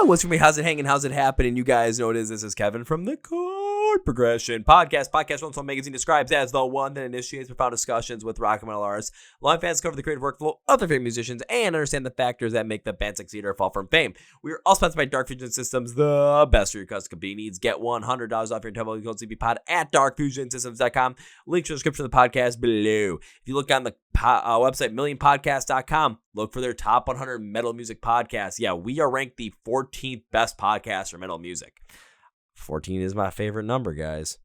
What's for me? How's it hanging? How's it happening? You guys know what it is. This is Kevin from the Chord Progression Podcast. Podcast One Magazine describes as the one that initiates profound discussions with rock and metal artists. Live fans cover the creative workflow of their favorite musicians and understand the factors that make the band succeed or fall from fame. We are also sponsored by Dark Fusion Systems, the best for your custom company needs. Get $100 off your entire code CPPod at darkfusionsystems.com. Link to the description of the podcast below. If you look on the website, millionpodcast.com, look for their top 100 metal music podcasts. Yeah, we are ranked the 14th best podcast for metal music. 14 is my favorite number, guys.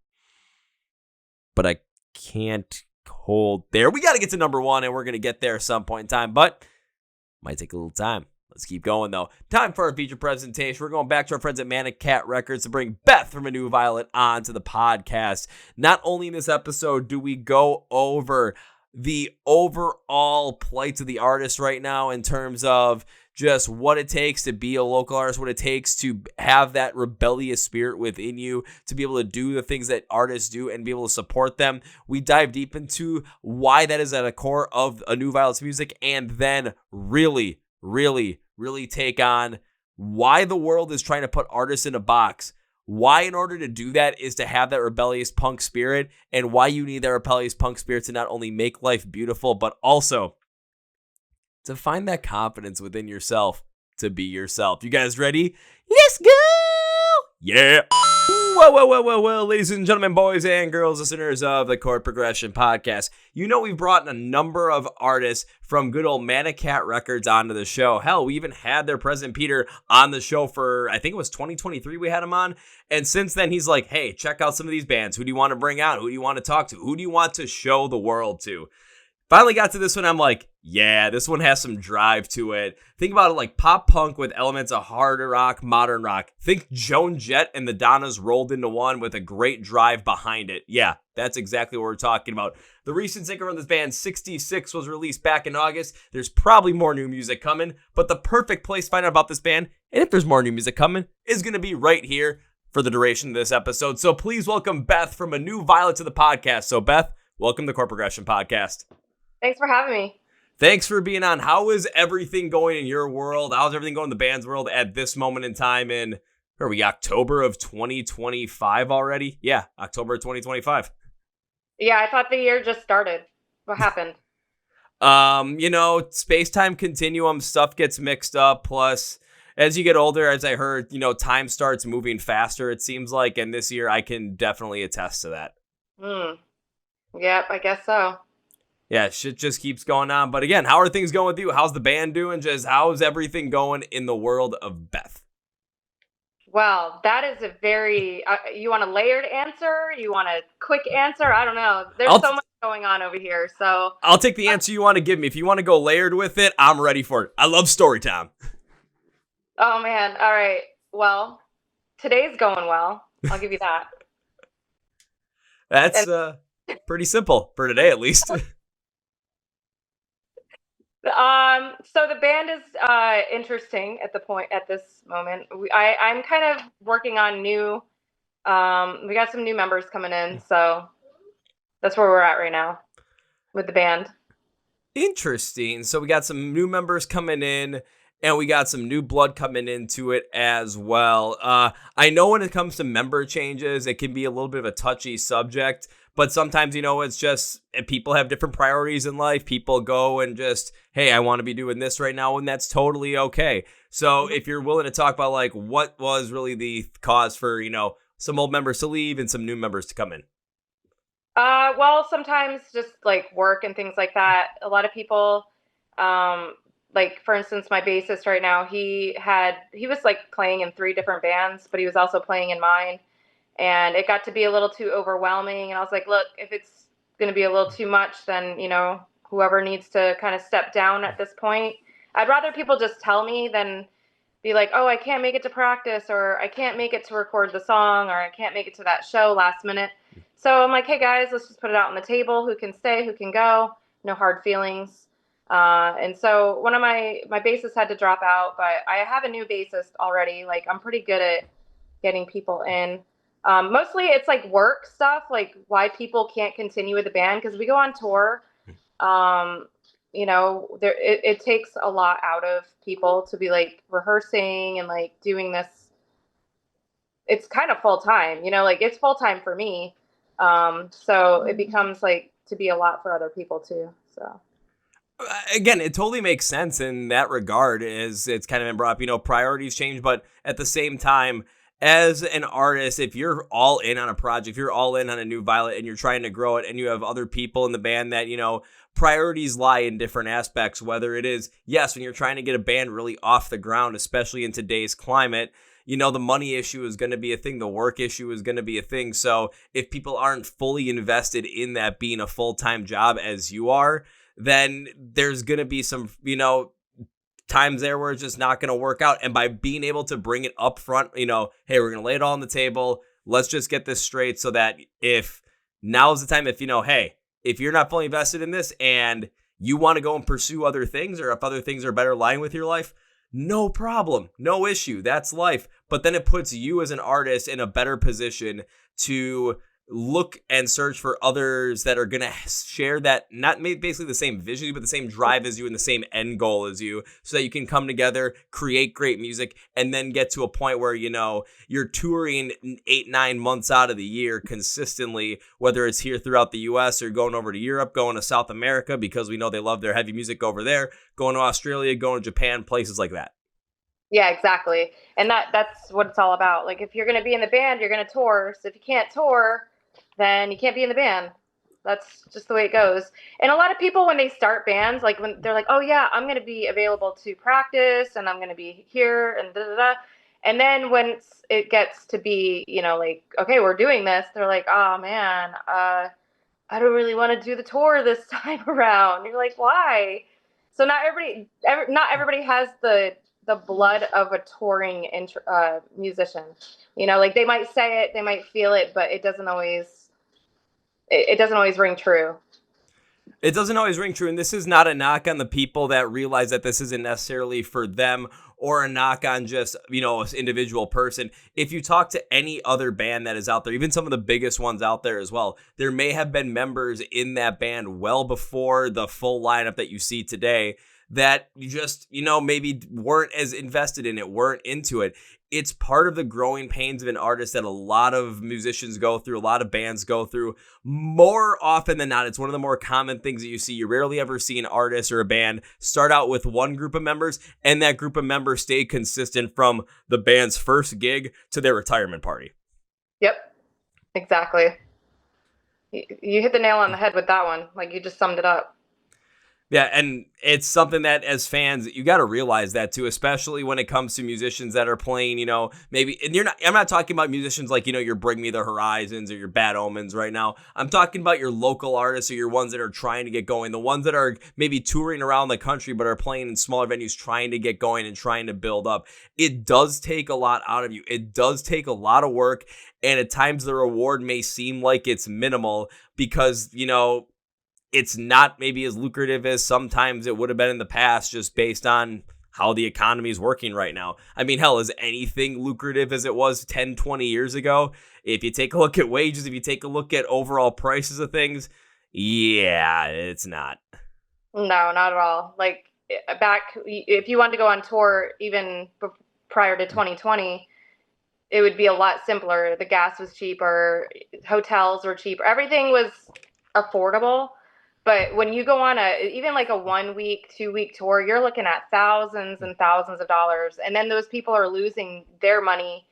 But I can't hold there. We got to get to number one, and we're going to get there at some point in time, but might take a little time. Let's keep going, though. Time for our feature presentation. We're going back to our friends at Manic Cat Records to bring Beth from A New Violet onto the podcast. Not only in this episode do we go over the overall plight of the artist right now in terms of just what it takes to be a local artist, what it takes to have that rebellious spirit within you, to be able to do the things that artists do and be able to support them. We dive deep into why that is at the core of A New Violet's music, and then really take on why the world is trying to put artists in a box. Why, in order to do that, is to have that rebellious punk spirit, and why you need that rebellious punk spirit to not only make life beautiful, but also to find that confidence within yourself to be yourself. You guys ready? Let's go! Yeah! Well, ladies and gentlemen, boys and girls, listeners of the Chord Progression Podcast. You know we've brought a number of artists from good old Manic Cat Records onto the show. Hell, we even had their president Peter on the show for, I think it was 2023 we had him on. And since then, he's like, hey, check out some of these bands. Who do you want to bring out? Who do you want to talk to? Who do you want to show the world to? Finally got to this one, I'm like, yeah, this one has some drive to it. Think about it like pop punk with elements of hard rock, modern rock. Think Joan Jett and the Donnas rolled into one with a great drive behind it. Yeah, that's exactly what we're talking about. The recent single from this band, 66, was released back in August. There's probably more new music coming, but the perfect place to find out about this band, and if there's more new music coming, is going to be right here for the duration of this episode. So please welcome Beth from A New Violet to the podcast. So Beth, welcome to the Chord Progression Podcast. Thanks for having me. Thanks for being on. How is everything going in your world? How's everything going in the band's world at this moment in time in, where are we, October of 2025 already? Yeah, October of 2025. Yeah, I thought the year just started. What happened? Space-time continuum stuff gets mixed up. Plus, as you get older, as I heard, time starts moving faster, it seems like. And this year, I can definitely attest to that. Yep, I guess so. Yeah, shit just keeps going on. But again, how are things going with you? How's the band doing? Just how's everything going in the world of Beth? Well, that is a very, you want a layered answer? You want a quick answer? I don't know. There's so much going on over here. So I'll take the answer you want to give me. If you want to go layered with it, I'm ready for it. I love story time. Oh, man. All right. Well, today's going well. I'll give you that. That's pretty simple for today, at least. So the band is interesting at this moment. I'm kind of working on new. We got some new members coming in, so that's where we're at right now with the band. Interesting. So we got some new members coming in, and we got some new blood coming into it as well. I know when it comes to member changes, it can be a little bit of a touchy subject. But sometimes, it's just people have different priorities in life. People go and just, hey, I want to be doing this right now. And that's totally okay. So if you're willing to talk about like what was really the cause for, some old members to leave and some new members to come in. Well, sometimes just like work and things like that. A lot of people, like for instance, my bassist right now, he was like playing in 3 different bands, but he was also playing in mine. And it got to be a little too overwhelming. And I was like, look, if it's going to be a little too much, then, whoever needs to kind of step down at this point. I'd rather people just tell me than be like, oh, I can't make it to practice, or I can't make it to record the song, or I can't make it to that show last minute. So I'm like, hey, guys, let's just put it out on the table. Who can stay? Who can go? No hard feelings. And so one of my bassists had to drop out, but I have a new bassist already. Like, I'm pretty good at getting people in. Mostly it's like work stuff, like why people can't continue with the band, because we go on tour it takes a lot out of people to be like rehearsing and like doing this. It's kind of full time, like it's full time for me. So it becomes like to be a lot for other people too. So again, it totally makes sense in that regard. Is it's kind of been brought up, priorities change, but at the same time, as an artist, if you're all in on a project, if you're all in on a new Violet and you're trying to grow it, and you have other people in the band that priorities lie in different aspects, whether it is, yes, when you're trying to get a band really off the ground, especially in today's climate, the money issue is going to be a thing. The work issue is going to be a thing. So if people aren't fully invested in that being a full-time job as you are, then there's going to be some, times there where it's just not going to work out. And by being able to bring it up front, hey, we're going to lay it all on the table. Let's just get this straight so that if now's the time, if, hey, if you're not fully invested in this and you want to go and pursue other things, or if other things are better aligning with your life, no problem, no issue. That's life. But then it puts you as an artist in a better position to look and search for others that are going to share that, not basically the same vision, but the same drive as you and the same end goal as you, so that you can come together, create great music, and then get to a point where, you're touring 8-9 months out of the year consistently, whether it's here throughout the US or going over to Europe, going to South America, because we know they love their heavy music over there, going to Australia, going to Japan, places like that. Yeah, exactly. And that's what it's all about. Like, if you're going to be in the band, you're going to tour. So if you can't tour, then you can't be in the band. That's just the way it goes. And a lot of people, when they start bands, like when they're like, oh yeah, I'm going to be available to practice and I'm going to be here and da da da. And then when it gets to be, like, okay, we're doing this, they're like, oh man, I don't really want to do the tour this time around. You're like, why? So not everybody has the blood of a touring musician. Like they might say it, they might feel it, but it doesn't always ring true. It doesn't always ring true. And this is not a knock on the people that realize that this isn't necessarily for them, or a knock on just, an individual person. If you talk to any other band that is out there, even some of the biggest ones out there as well, there may have been members in that band well before the full lineup that you see today that you just, maybe weren't as invested in it, weren't into it. It's part of the growing pains of an artist that a lot of musicians go through, a lot of bands go through. More often than not, it's one of the more common things that you see. You rarely ever see an artist or a band start out with one group of members, and that group of members stay consistent from the band's first gig to their retirement party. Yep, exactly. You hit the nail on the head with that one. Like, you just summed it up. Yeah, and it's something that as fans, you got to realize that too, especially when it comes to musicians that are playing, maybe, and I'm not talking about musicians like, your Bring Me the Horizons or your Bad Omens right now. I'm talking about your local artists, or your ones that are trying to get going, the ones that are maybe touring around the country but are playing in smaller venues, trying to get going and trying to build up. It does take a lot out of you. It does take a lot of work, and at times the reward may seem like it's minimal because, it's not maybe as lucrative as sometimes it would have been in the past, just based on how the economy is working right now. I mean, hell, is anything lucrative as it was 10, 20 years ago? If you take a look at wages, if you take a look at overall prices of things, yeah, it's not. No, not at all. Like, if you wanted to go on tour even prior to 2020, it would be a lot simpler. The gas was cheaper, hotels were cheaper, everything was affordable. But when you go on even like a 1 week, 2 week tour, you're looking at thousands and thousands of dollars. And then those people are losing their money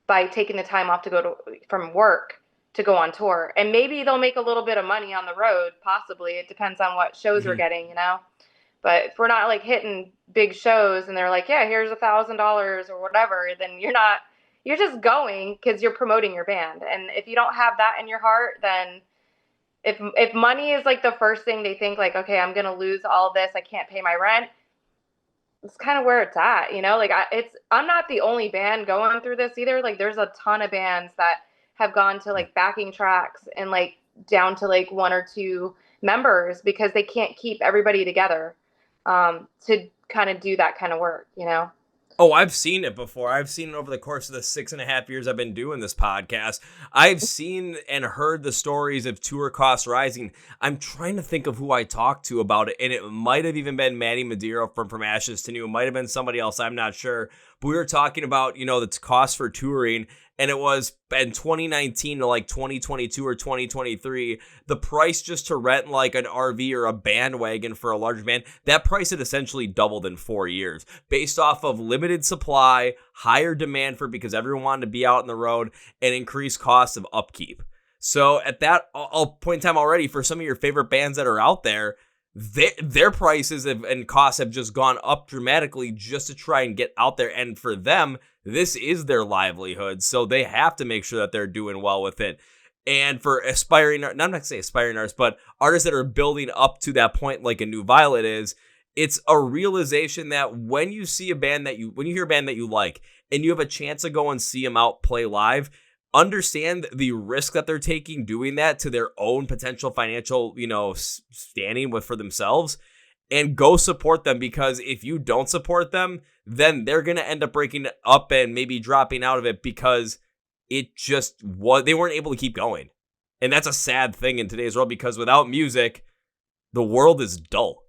by taking the time off to go from work to go on tour. And maybe they'll make a little bit of money on the road, possibly. It depends on what shows we're getting, But if we're not like hitting big shows and they're like, yeah, here's $1,000 or whatever, then you're just going because you're promoting your band. And if you don't have that in your heart, then if money is like the first thing they think, like, okay, I'm going to lose all this, I can't pay my rent, it's kind of where it's at, like I'm not the only band going through this either. Like, there's a ton of bands that have gone to like backing tracks and like down to like 1 or 2 members because they can't keep everybody together to kind of do that kind of work, Oh, I've seen it before. I've seen it over the course of the 6.5 years I've been doing this podcast. I've seen and heard the stories of tour costs rising. I'm trying to think of who I talked to about it, and it might have even been Manny Madero from Ashes to New. It might have been somebody else. I'm not sure. But we were talking about, the cost for touring, and it was in 2019 to like 2022 or 2023, the price just to rent like an RV or a bandwagon for a large band, that price had essentially doubled in 4 years based off of limited supply, higher demand for because everyone wanted to be out on the road, and increased costs of upkeep. So at that point in time already, for some of your favorite bands that are out there, their prices and costs have just gone up dramatically just to try and get out there. And for them, this is their livelihood. So they have to make sure that they're doing well with it. And for aspiring, not going to say aspiring artists, but artists that are building up to that point, like a New Violet is, it's a realization that when you hear a band that you like and you have a chance to go and see them out play live, understand the risk that they're taking doing that to their own potential financial, standing for themselves, and go support them, because if you don't support them, then they're going to end up breaking up and maybe dropping out of it because they weren't able to keep going. And that's a sad thing in today's world, because without music, the world is dull.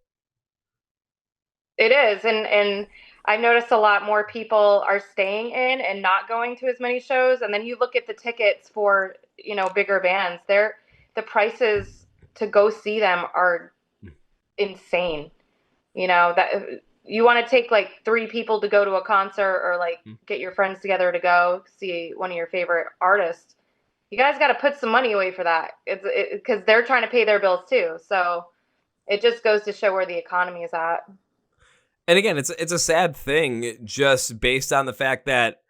It is. And I've noticed a lot more people are staying in and not going to as many shows. And then you look at the tickets for, bigger bands. The prices to go see them are insane. That you want to take like 3 people to go to a concert, or like get your friends together to go see one of your favorite artists. You guys got to put some money away for that. It's because they're trying to pay their bills too. So it just goes to show where the economy is at. And again, it's a sad thing just based on the fact that,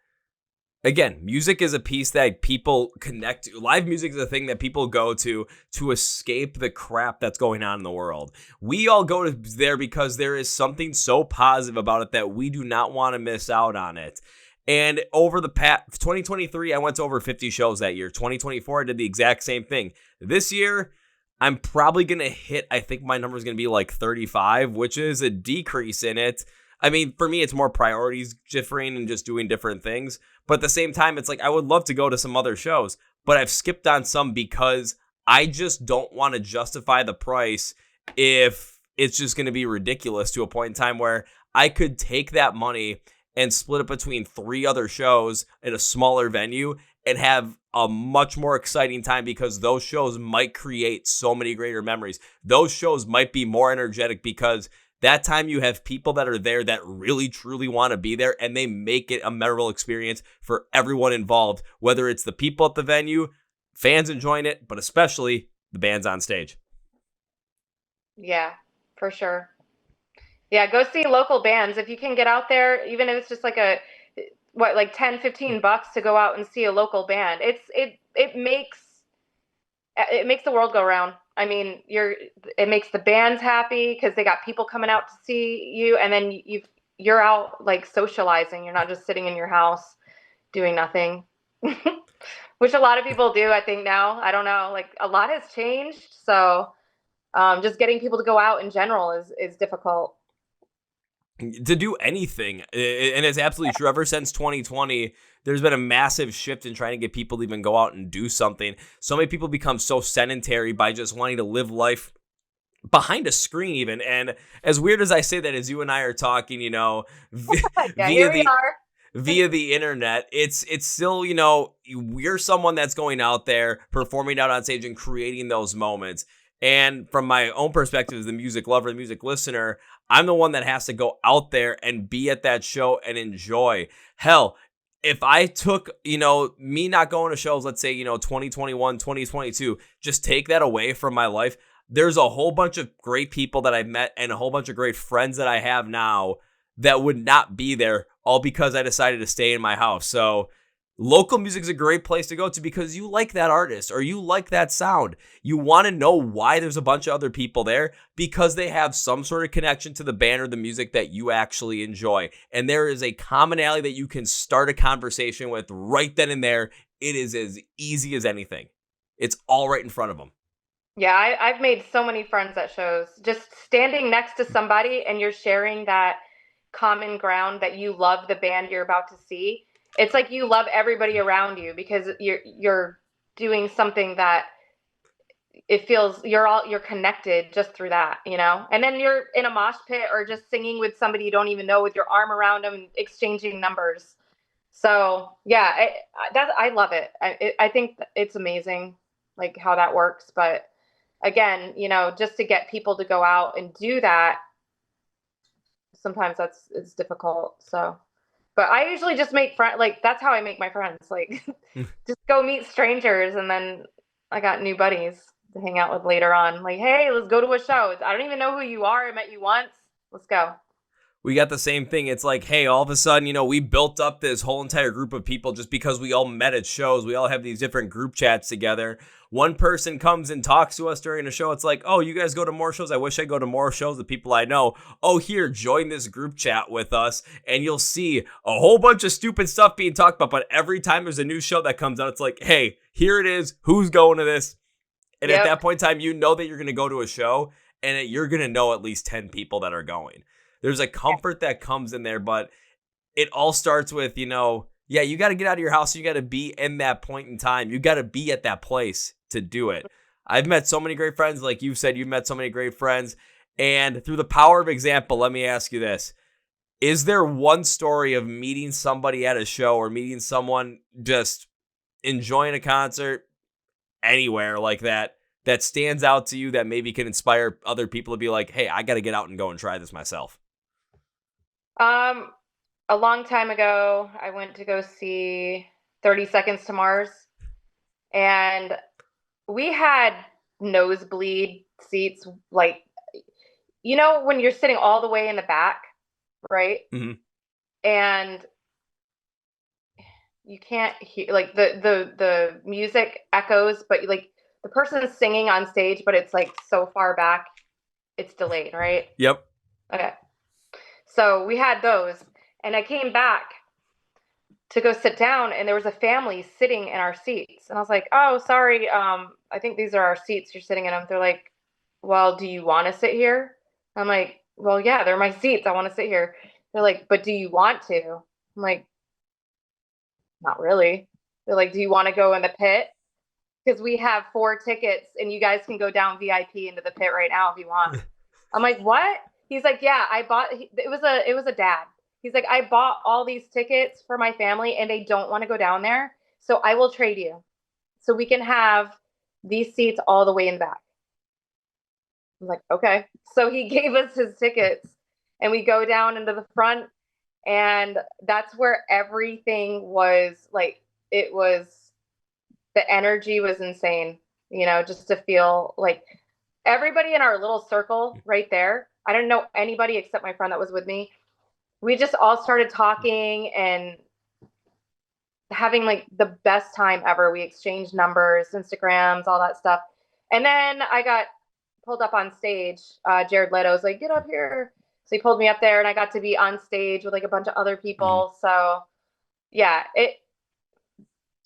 again, music is a piece that people connect to. Live music is a thing that people go to escape the crap that's going on in the world. We all go there because there is something so positive about it that we do not want to miss out on it. And over the past 2023, I went to over 50 shows that year. 2024, I did the exact same thing. This year, I'm probably going to hit, I think my number is going to be like 35, which is a decrease in it. I mean, for me, it's more priorities differing and just doing different things. But at the same time, it's like I would love to go to some other shows, but I've skipped on some because I just don't want to justify the price if it's just going to be ridiculous to a point in time where I could take that money and split it between 3 other shows in a smaller venue and have a much more exciting time, because those shows might create so many greater memories. Those shows might be more energetic because that time you have people that are there that really truly want to be there, and they make it a memorable experience for everyone involved, whether it's the people at the venue, fans enjoying it, but especially the bands on stage. Yeah, for sure. Yeah, go see local bands. If you can get out there, even if it's just like like $10-15 to go out and see a local band, it makes the world go round. I mean, it makes the bands happy because they got people coming out to see you, and then you're out like socializing. You're not just sitting in your house doing nothing, which a lot of people do, I think, now. I don't know, like a lot has changed, so just getting people to go out in general is difficult. To do anything, and it's absolutely true. Ever since 2020, there's been a massive shift in trying to get people to even go out and do something. So many people become so sedentary by just wanting to live life behind a screen even. And as weird as I say that, as you and I are talking, via the internet, it's still, we're someone that's going out there, performing out on stage and creating those moments. And from my own perspective as the music lover, the music listener, I'm the one that has to go out there and be at that show and enjoy. Hell, if I took, me not going to shows, let's say, 2021, 2022, just take that away from my life, there's a whole bunch of great people that I've met and a whole bunch of great friends that I have now that would not be there, all because I decided to stay in my house. So local music is a great place to go to because you like that artist or you like that sound. You want to know why there's a bunch of other people there, because they have some sort of connection to the band or the music that you actually enjoy. And there is a commonality that you can start a conversation with right then and there. It is as easy as anything. It's all right in front of them. Yeah, I've made so many friends at shows. Just standing next to somebody and you're sharing that common ground that you love the band you're about to see. It's like you love everybody around you because you're doing something that it feels you're connected just through that, you know? And then you're in a mosh pit or just singing with somebody you don't even know with your arm around them, exchanging numbers. So yeah, I love it. I think it's amazing, like how that works. But again, you know, just to get people to go out and do that, sometimes it's difficult. So, but I usually just make friends. Like that's how I make my friends. Like just go meet strangers, and then I got new buddies to hang out with later on. Like, hey, let's go to a show. I don't even know who you are. I met you once. Let's go. We got the same thing. It's like, hey, all of a sudden, you know, we built up this whole entire group of people just because we all met at shows. We all have these different group chats together. One person comes and talks to us during a show. It's like, oh, you guys go to more shows? I wish I go to more shows with people I know. Oh, here, join this group chat with us. And you'll see a whole bunch of stupid stuff being talked about. But every time there's a new show that comes out, it's like, hey, here it is. Who's going to this? And at that point in time, you know that you're going to go to a show and you're going to know at least 10 people that are going. There's a comfort that comes in there, but it all starts with, you know, yeah, you got to get out of your house. You got to be in that point in time. You got to be at that place to do it. I've met so many great friends. Like you said, you've met so many great friends. And through the power of example, let me ask you this. Is there one story of meeting somebody at a show or meeting someone just enjoying a concert anywhere like that stands out to you that maybe can inspire other people to be like, hey, I got to get out and go and try this myself? A long time ago, I went to go see 30 Seconds to Mars, and we had nosebleed seats, like, you know, when you're sitting all the way in the back, right? Mm-hmm. And you can't hear, like, the music echoes, but like the person's singing on stage, but it's like so far back, it's delayed, right? Yep. Okay. So we had those, and I came back to go sit down, and there was a family sitting in our seats. And I was like, oh, sorry, I think these are our seats. You're sitting in them. They're like, well, do you want to sit here? I'm like, well, yeah, they're my seats. I want to sit here. They're like, but do you want to? I'm like, not really. They're like, do you want to go in the pit? Because we have 4 tickets, and you guys can go down VIP into the pit right now if you want. I'm like, what? He's like, yeah, I bought, it was a dad. He's like, I bought all these tickets for my family and they don't want to go down there. So I will trade you. So we can have these seats all the way in the back. I'm like, okay. So he gave us his tickets and we go down into the front, and that's where everything was like, it was, the energy was insane, you know, just to feel like everybody in our little circle right there. I didn't know anybody except my friend that was with me. We just all started talking and having like the best time ever. We exchanged numbers, Instagrams, all that stuff. And then I got pulled up on stage. Jared Leto was like, get up here. So he pulled me up there, and I got to be on stage with like a bunch of other people. Mm-hmm. So yeah, it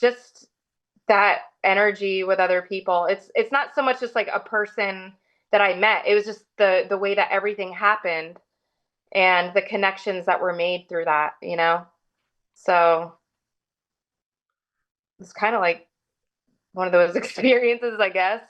just that energy with other people. It's not so much just like a person that I met. It was just the way that everything happened and the connections that were made through that, you know? So it's kind of like one of those experiences, I guess.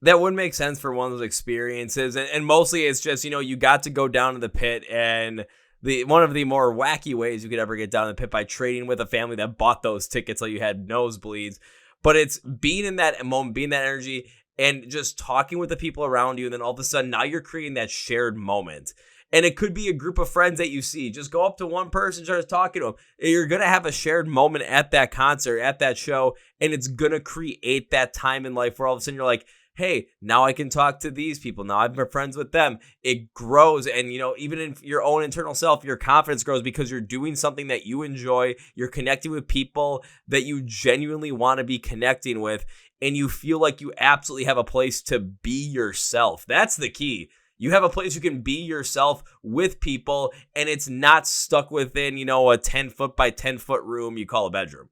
That would make sense for one of those experiences. And mostly it's just, you know, you got to go down to the pit, and one of the more wacky ways you could ever get down to the pit by trading with a family that bought those tickets so you had nosebleeds. But it's being in that moment, being that energy, and just talking with the people around you. And then all of a sudden, now you're creating that shared moment. And it could be a group of friends that you see. Just go up to one person, start talking to them. You're going to have a shared moment at that concert, at that show. And it's going to create that time in life where all of a sudden you're like, hey, now I can talk to these people. Now I'm friends with them. It grows. And, you know, even in your own internal self, your confidence grows because you're doing something that you enjoy. You're connecting with people that you genuinely want to be connecting with. And you feel like you absolutely have a place to be yourself. That's the key. You have a place you can be yourself with people, and it's not stuck within, you know, a 10-foot by 10-foot room you call a bedroom.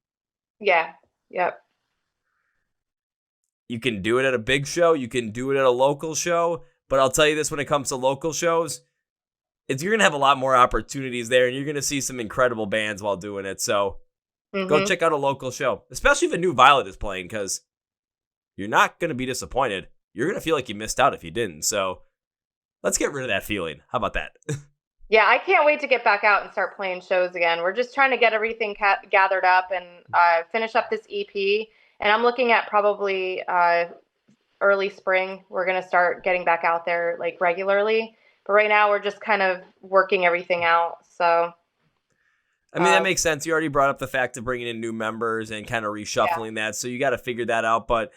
Yeah. Yep. You can do it at a big show. You can do it at a local show. But I'll tell you this, when it comes to local shows, you're going to have a lot more opportunities there, and you're going to see some incredible bands while doing it. So go check out a local show, especially if a new Violet is playing, because you're not going to be disappointed. You're going to feel like you missed out if you didn't. So let's get rid of that feeling. How about that? Yeah, I can't wait to get back out and start playing shows again. We're just trying to get everything gathered up and finish up this EP. And I'm looking at probably early spring. We're going to start getting back out there like regularly. But right now we're just kind of working everything out. So, I mean, that makes sense. You already brought up the fact of bringing in new members and kind of reshuffling that. So you got to figure that out. But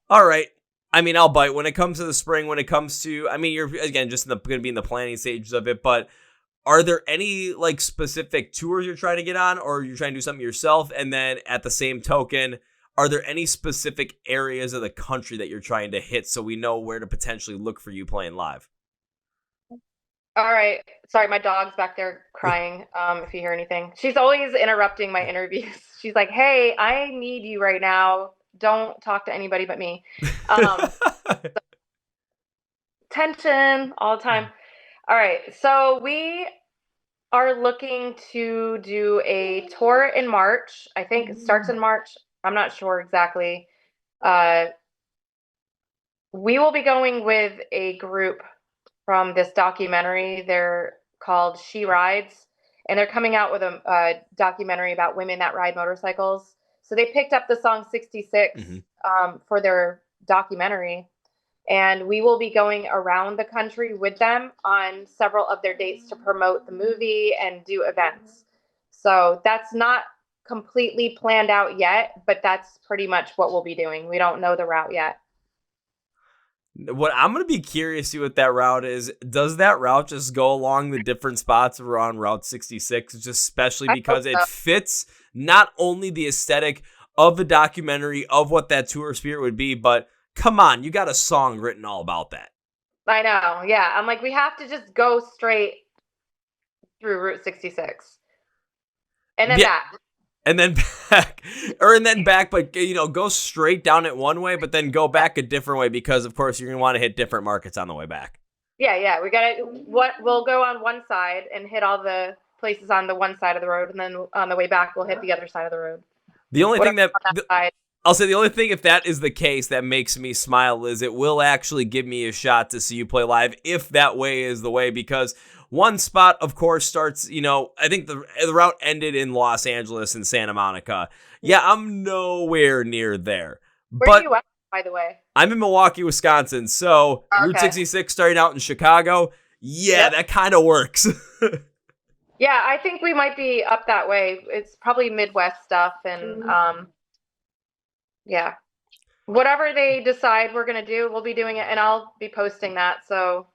all right. I mean, I'll bite when it comes to the spring, when it comes to, I mean, you're again, just going to be in the planning stages of it, but are there any like specific tours you're trying to get on, or you're trying to do something yourself? And then at the same token, are there any specific areas of the country that you're trying to hit so we know where to potentially look for you playing live? All right. Sorry, my dog's back there crying. If you hear anything, she's always interrupting my interviews. She's like, "Hey, I need you right now. Don't talk to anybody but me." So, tension all the time. All right. So we are looking to do a tour in March. I think it starts in March. I'm not sure exactly. We will be going with a group from this documentary. They're called She Rides, and they're coming out with a documentary about women that ride motorcycles. So they picked up the song 66 for their documentary, and we will be going around the country with them on several of their dates to promote the movie and do events. So that's not completely planned out yet, but that's pretty much what we'll be doing. We don't know the route yet. What I'm going to be curious to see what that route is. Does that route just go along the different spots around Route 66, just especially because it fits not only the aesthetic of the documentary of what that tour spirit would be, but come on, you got a song written all about that. I know. Yeah. I'm like, we have to just go straight through Route 66 and then back. And then back, but go straight down it one way, but then go back a different way because, of course, you're gonna want to hit different markets on the way back. Yeah, we'll go on one side and hit all the places on the one side of the road, and then on the way back, we'll hit the other side of the road. The only thing I'll say, the only thing, if that is the case, that makes me smile is it will actually give me a shot to see you play live if that way is the way, because one spot, of course, starts, I think the route ended in Los Angeles and Santa Monica. Yeah, I'm nowhere near there. Where are you at, by the way? I'm in Milwaukee, Wisconsin. So Route 66 starting out in Chicago. Yeah, that kind of works. Yeah, I think we might be up that way. It's probably Midwest stuff. And yeah, whatever they decide we're going to do, we'll be doing it. And I'll be posting that. So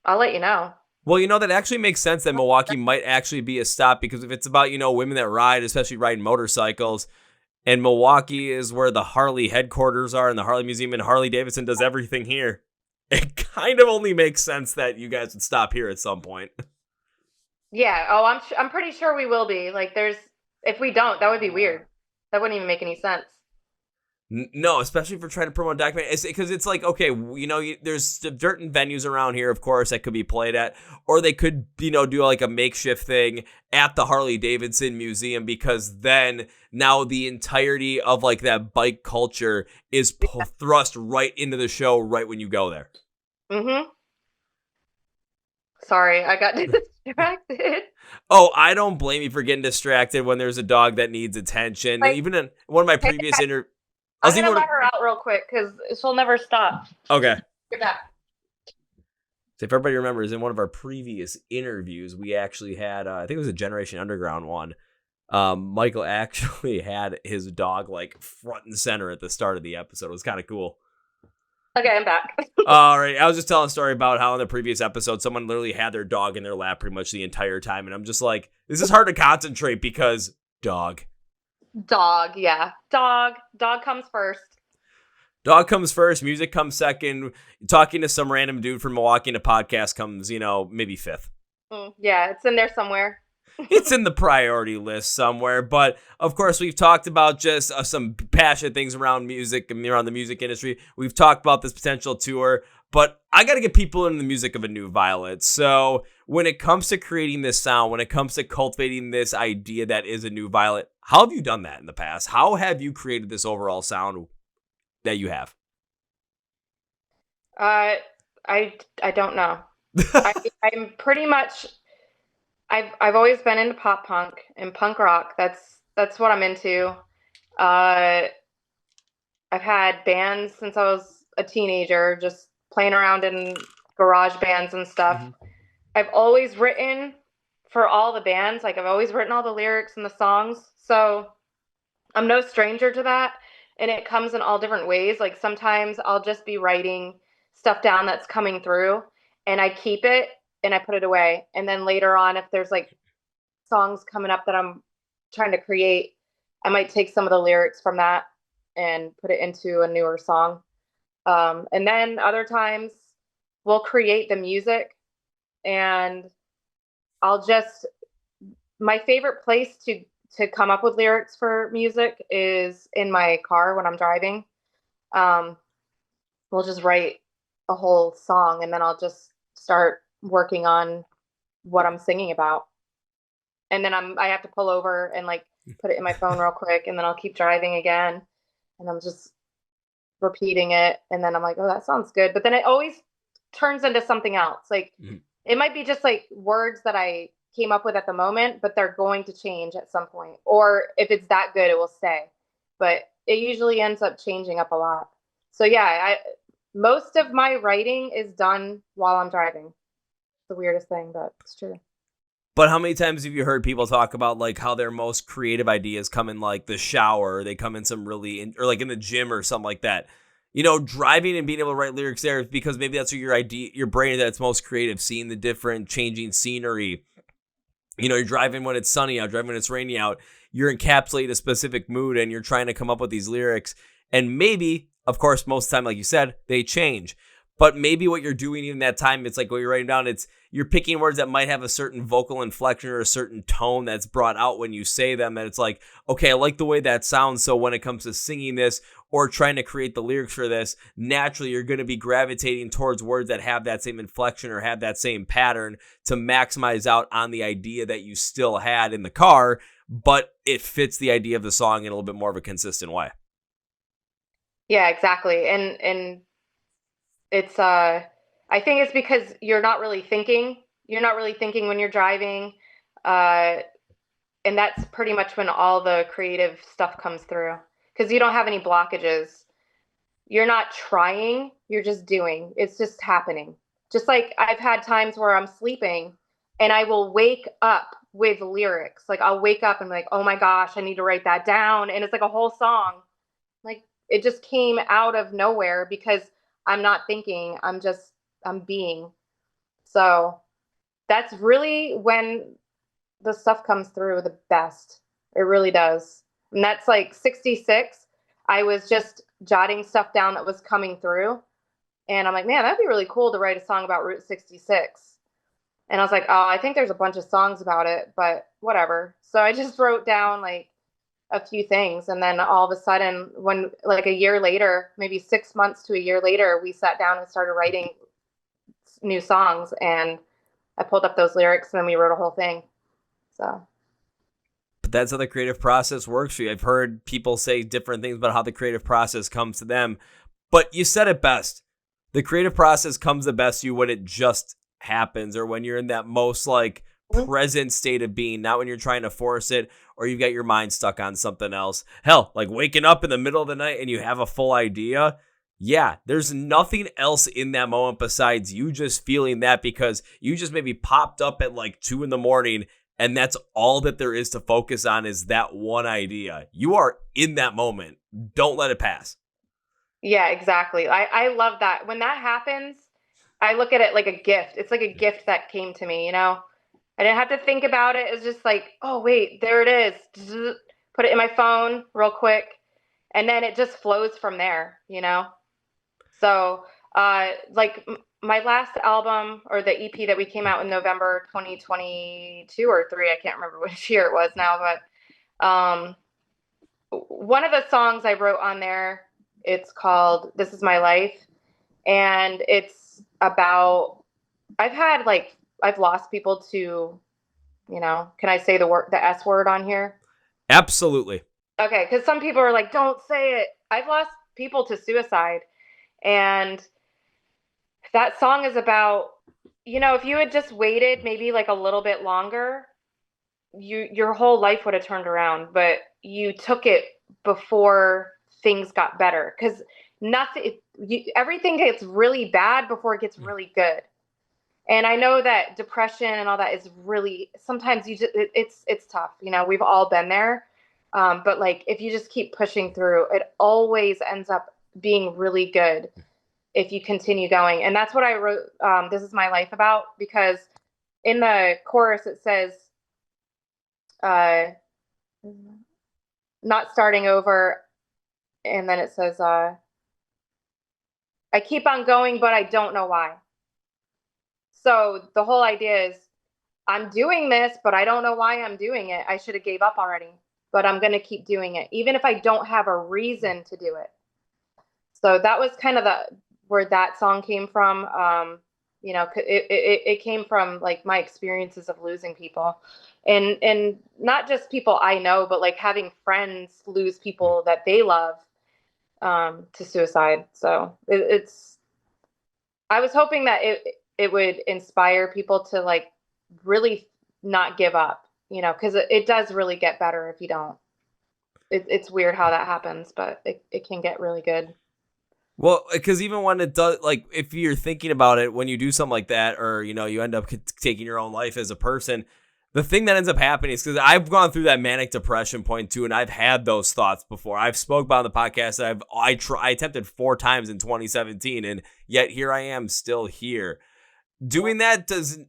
I'll let you know. Well, that actually makes sense that Milwaukee might actually be a stop, because if it's about, women that ride, especially riding motorcycles, and Milwaukee is where the Harley headquarters are and the Harley Museum, and Harley Davidson does everything here, it kind of only makes sense that you guys would stop here at some point. Yeah. Oh, I'm pretty sure we will be. Like, if we don't, that would be weird. That wouldn't even make any sense. No, especially if we're trying to promote a documentary, because it's like, okay, there's certain venues around here, of course, that could be played at, or they could, do like a makeshift thing at the Harley Davidson Museum, because then now the entirety of like that bike culture is thrust right into the show right when you go there. Sorry, I got distracted. Oh, I don't blame you for getting distracted when there's a dog that needs attention. Even in one of my previous interviews, I'm going to let her out real quick because she'll never stop. Okay. Get back. So if everybody remembers, in one of our previous interviews, we actually had, I think it was a Generation Underground one. Michael actually had his dog like front and center at the start of the episode. It was kind of cool. Okay, I'm back. All right. I was just telling a story about how in the previous episode, someone literally had their dog in their lap pretty much the entire time. And I'm just like, this is hard to concentrate because dog. Dog, yeah. Dog comes first. Dog comes first. Music comes second. Talking to some random dude from Milwaukee in a podcast comes, maybe fifth. Yeah, it's in there somewhere. It's in the priority list somewhere. But, of course, we've talked about just some passionate things around music and around the music industry. We've talked about this potential tour. But I got to get people into the music of a New Violet. So when it comes to creating this sound, when it comes to cultivating this idea that is a New Violet, how have you done that in the past? How have you created this overall sound that you have? I don't know. I'm pretty much I've always been into pop punk and punk rock. That's what I'm into. Uh, I've had bands since I was a teenager, just playing around in garage bands and stuff. Mm-hmm. I've always written for all the bands. Like I've always written all the lyrics and the songs. So I'm no stranger to that. And it comes in all different ways. Like sometimes I'll just be writing stuff down that's coming through and I keep it and I put it away. And then later on, if there's like songs coming up that I'm trying to create, I might take some of the lyrics from that and put it into a newer song. And then other times we'll create the music and I'll just, my favorite place to come up with lyrics for music is in my car when I'm driving. We'll just write a whole song and then I'll just start working on what I'm singing about. And then I have to pull over and like put it in my phone real quick and then I'll keep driving again and I'm just repeating it and then I'm like, oh, that sounds good. But then it always turns into something else. Like it might be just like words that I came up with at the moment, but they're going to change at some point. Or if it's that good, it will stay. But it usually ends up changing up a lot. So yeah, most of my writing is done while I'm driving. It's the weirdest thing, but it's true. But how many times have you heard people talk about like how their most creative ideas come in like the shower, or they come in some really, or like in the gym or something like that? You know, driving and being able to write lyrics there because maybe that's what your brain that's most creative, seeing the different changing scenery. You know, you're driving when it's sunny out, driving when it's rainy out. You're encapsulating a specific mood and you're trying to come up with these lyrics. And maybe, of course, most of the time, like you said, they change. But maybe what you're doing in that time, it's like what you're writing down, you're picking words that might have a certain vocal inflection or a certain tone that's brought out when you say them. And it's like, okay, I like the way that sounds. So when it comes to singing this or trying to create the lyrics for this, naturally you're going to be gravitating towards words that have that same inflection or have that same pattern to maximize out on the idea that you still had in the car, but it fits the idea of the song in a little bit more of a consistent way. Yeah, exactly. And it's I think it's because you're not really thinking when you're driving, and that's pretty much when all the creative stuff comes through because you don't have any blockages. You're not trying, you're just doing. It's just happening. Just like I've had times where I'm sleeping and I will wake up with lyrics. Like I'll wake up and be like, oh my gosh, I need to write that down, and it's like a whole song. Like it just came out of nowhere because I'm not thinking, I'm being. So that's really when the stuff comes through the best. It really does. And that's like 66. I was just jotting stuff down that was coming through. And I'm like, man, that'd be really cool to write a song about Route 66. And I was like, oh, I think there's a bunch of songs about it, but whatever. So I just wrote down like a few things. And then all of a sudden, when like a year later, maybe 6 months to a year later, we sat down and started writing new songs. And I pulled up those lyrics and then we wrote a whole thing. So. But that's how the creative process works for you. I've heard people say different things about how the creative process comes to them. But you said it best. The creative process comes the best to you when it just happens or when you're in that most like present state of being, not when you're trying to force it or you've got your mind stuck on something else. Hell, like waking up in the middle of the night and you have a full idea. Yeah, there's nothing else in that moment besides you just feeling that because you just maybe popped up at like 2 a.m. and that's all that there is to focus on is that one idea. You are in that moment. Don't let it pass. Yeah, exactly. I love that. When that happens, I look at it like a gift. It's like a gift that came to me, you know? I didn't have to think about it. It's just like, oh, wait, there it is. Put it in my phone real quick. And then it just flows from there, you know? So, like my last album or the EP that we came out in November 2022 or 3, I can't remember which year it was now, but one of the songs I wrote on there, it's called This Is My Life. And it's about, I've lost people to, can I say the S word on here? Absolutely. Okay, because some people are like, don't say it. I've lost people to suicide. And that song is about, if you had just waited maybe like a little bit longer, your whole life would have turned around, but you took it before things got better. Because everything gets really bad before it gets really good. And I know that depression and all that is really, sometimes it's tough. We've all been there. But like, if you just keep pushing through, it always ends up being really good if you continue going. And that's what I wrote, This Is My Life about, because in the chorus it says, not starting over. And then it says, I keep on going, but I don't know why. So the whole idea is, I'm doing this, but I don't know why I'm doing it. I should have gave up already, but I'm going to keep doing it, even if I don't have a reason to do it. So that was kind of where that song came from. It came from like my experiences of losing people, and not just people I know, but like having friends lose people that they love to suicide. So I was hoping that it would inspire people to like really not give up, because it does really get better if you don't. It's weird how that happens, but it can get really good. Well, because even when it does, like, if you're thinking about it, when you do something like that, or, you end up taking your own life as a person, the thing that ends up happening is, because I've gone through that manic depression point too, and I've had those thoughts before. I've spoke about on the podcast that I attempted 4 times in 2017, and yet here I am still here. Doing that doesn't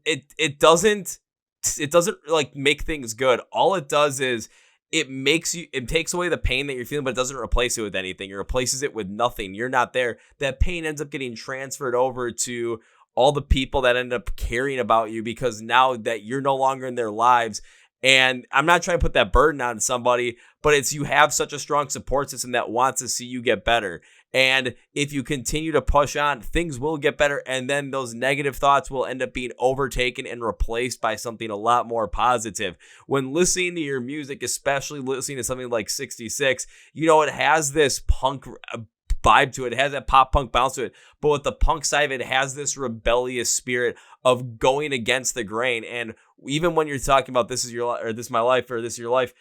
like make things good. All it does is it takes away the pain that you're feeling, but it doesn't replace it with anything. It replaces it with nothing. You're not there. That pain ends up getting transferred over to all the people that end up caring about you, because now that you're no longer in their lives. And I'm not trying to put that burden on somebody, but it's, you have such a strong support system that wants to see you get better. And if you continue to push on, things will get better. And then those negative thoughts will end up being overtaken and replaced by something a lot more positive. When listening to your music, especially listening to something like 66, it has this punk vibe to it. It has that pop punk bounce to it. But with the punk side of it, it has this rebellious spirit of going against the grain. And even when you're talking about this is my life, or this is your life,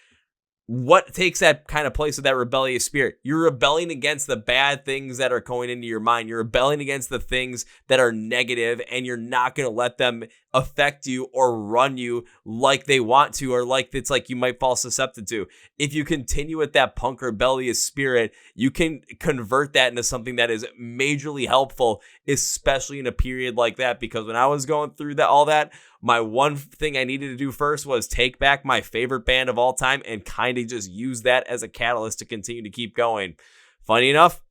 what takes that kind of place of that rebellious spirit? You're rebelling against the bad things that are going into your mind. You're rebelling against the things that are negative, and you're not going to let them affect you or run you like they want to, or like it's like you might fall susceptible to. If you continue with that punk rebellious spirit, you can convert that into something that is majorly helpful, especially in a period like that. Because when I was going through all that, my one thing I needed to do first was take back my favorite band of all time and kind of just use that as a catalyst to continue to keep going. Funny enough,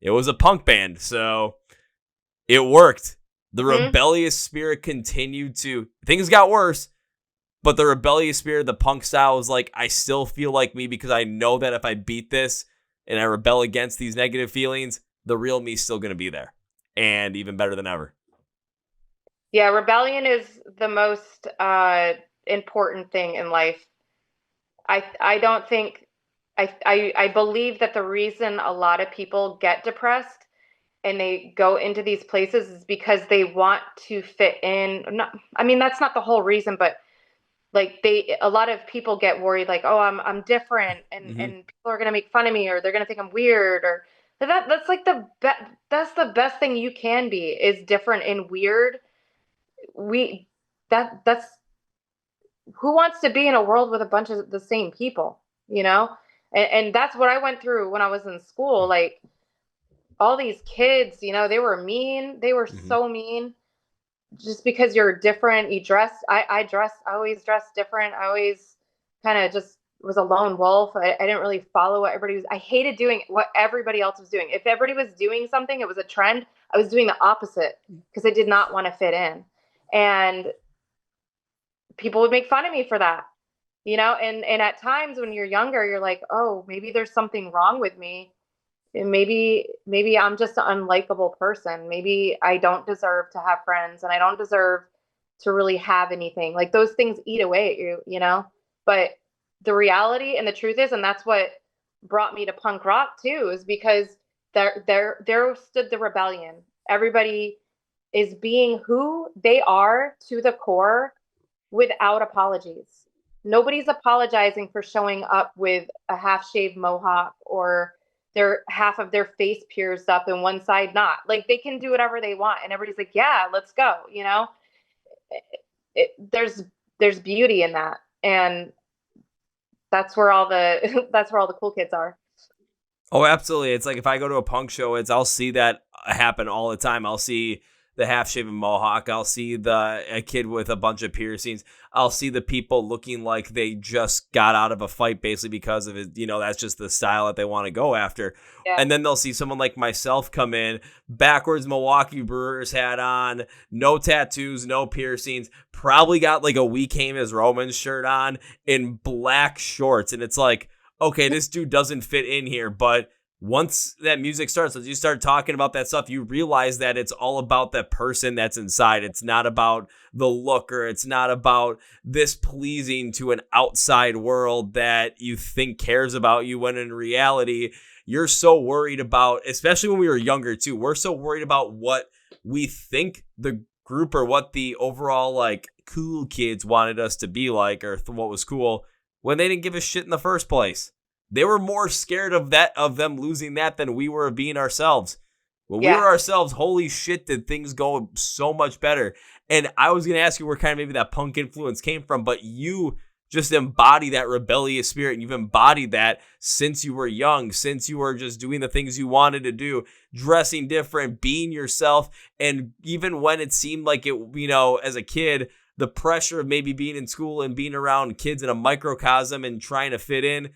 it was a punk band, so it worked. The rebellious spirit continued to, things got worse, but the rebellious spirit, the punk style, was like, I still feel like me, because I know that if I beat this and I rebel against these negative feelings, the real me's still going to be there, and even better than ever. Yeah, rebellion is the most important thing in life. I don't think I believe that the reason a lot of people get depressed and they go into these places is because they want to fit in. I mean, that's not the whole reason, but like a lot of people get worried, like, oh, I'm different, and people are gonna make fun of me, or they're gonna think I'm weird, or that's like that's the best thing you can be, is different and weird. That's who wants to be in a world with a bunch of the same people, and that's what I went through when I was in school. Like, all these kids, they were mean. They were so mean. Just because you're different, I always dressed different. I always kind of just was a lone wolf. I didn't really follow what everybody was. I hated doing what everybody else was doing. If everybody was doing something, it was a trend, I was doing the opposite, because I did not want to fit in. And people would make fun of me for that, and at times when you're younger, you're like, oh, maybe there's something wrong with me. maybe I'm just an unlikable person. Maybe I don't deserve to have friends, and I don't deserve to really have anything. Like those things eat away at you, you know? But the reality and the truth is, and that's what brought me to punk rock too, is because there stood the rebellion. Everybody is being who they are to the core without apologies. Nobody's apologizing for showing up with a half-shaved mohawk or their half of their face pierced up and one side not. Like they can do whatever they want, and everybody's like, "Yeah, let's go." You know, there's beauty in that, and that's where all the that's where all the cool kids are. Oh, absolutely. It's like if I go to a punk show, I'll see that happen all the time. I'll see the half-shaven mohawk. I'll see a kid with a bunch of piercings. I'll see the people looking like they just got out of a fight basically because of it. You know, that's just the style that they want to go after. Yeah. And then they'll see someone like myself come in, backwards Milwaukee Brewers hat on, no tattoos, no piercings, probably got like a We Came as Romans shirt on in black shorts. And it's like, okay, this dude doesn't fit in here, but once that music starts, as you start talking about that stuff, you realize that it's all about that person that's inside. It's not about the look, or it's not about this pleasing to an outside world that you think cares about you, when in reality, you're so worried about, especially when we were younger too, we're so worried about what we think the group or what the overall like cool kids wanted us to be like, or what was cool, when they didn't give a shit in the first place. They were more scared of them losing that than we were of being ourselves. When we were ourselves, holy shit, did things go so much better. And I was going to ask you where kind of maybe that punk influence came from, but you just embody that rebellious spirit, and you've embodied that since you were young, since you were just doing the things you wanted to do, dressing different, being yourself. And even when it seemed like it, you know, as a kid, the pressure of maybe being in school and being around kids in a microcosm and trying to fit in,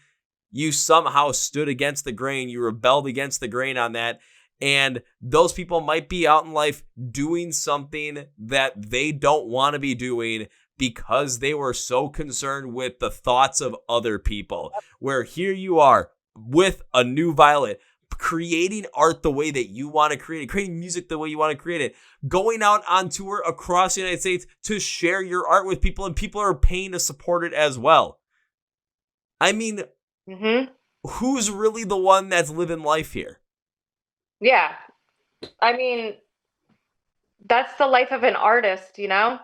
you somehow stood against the grain. You rebelled against the grain on that. And those people might be out in life doing something that they don't want to be doing because they were so concerned with the thoughts of other people. Where here you are with a new Violet, creating art the way that you want to create it, creating music the way you want to create it, going out on tour across the United States to share your art with people, and people are paying to support it as well. I mean, who's really the one that's living life here? Yeah. I mean, that's the life of an artist, you know?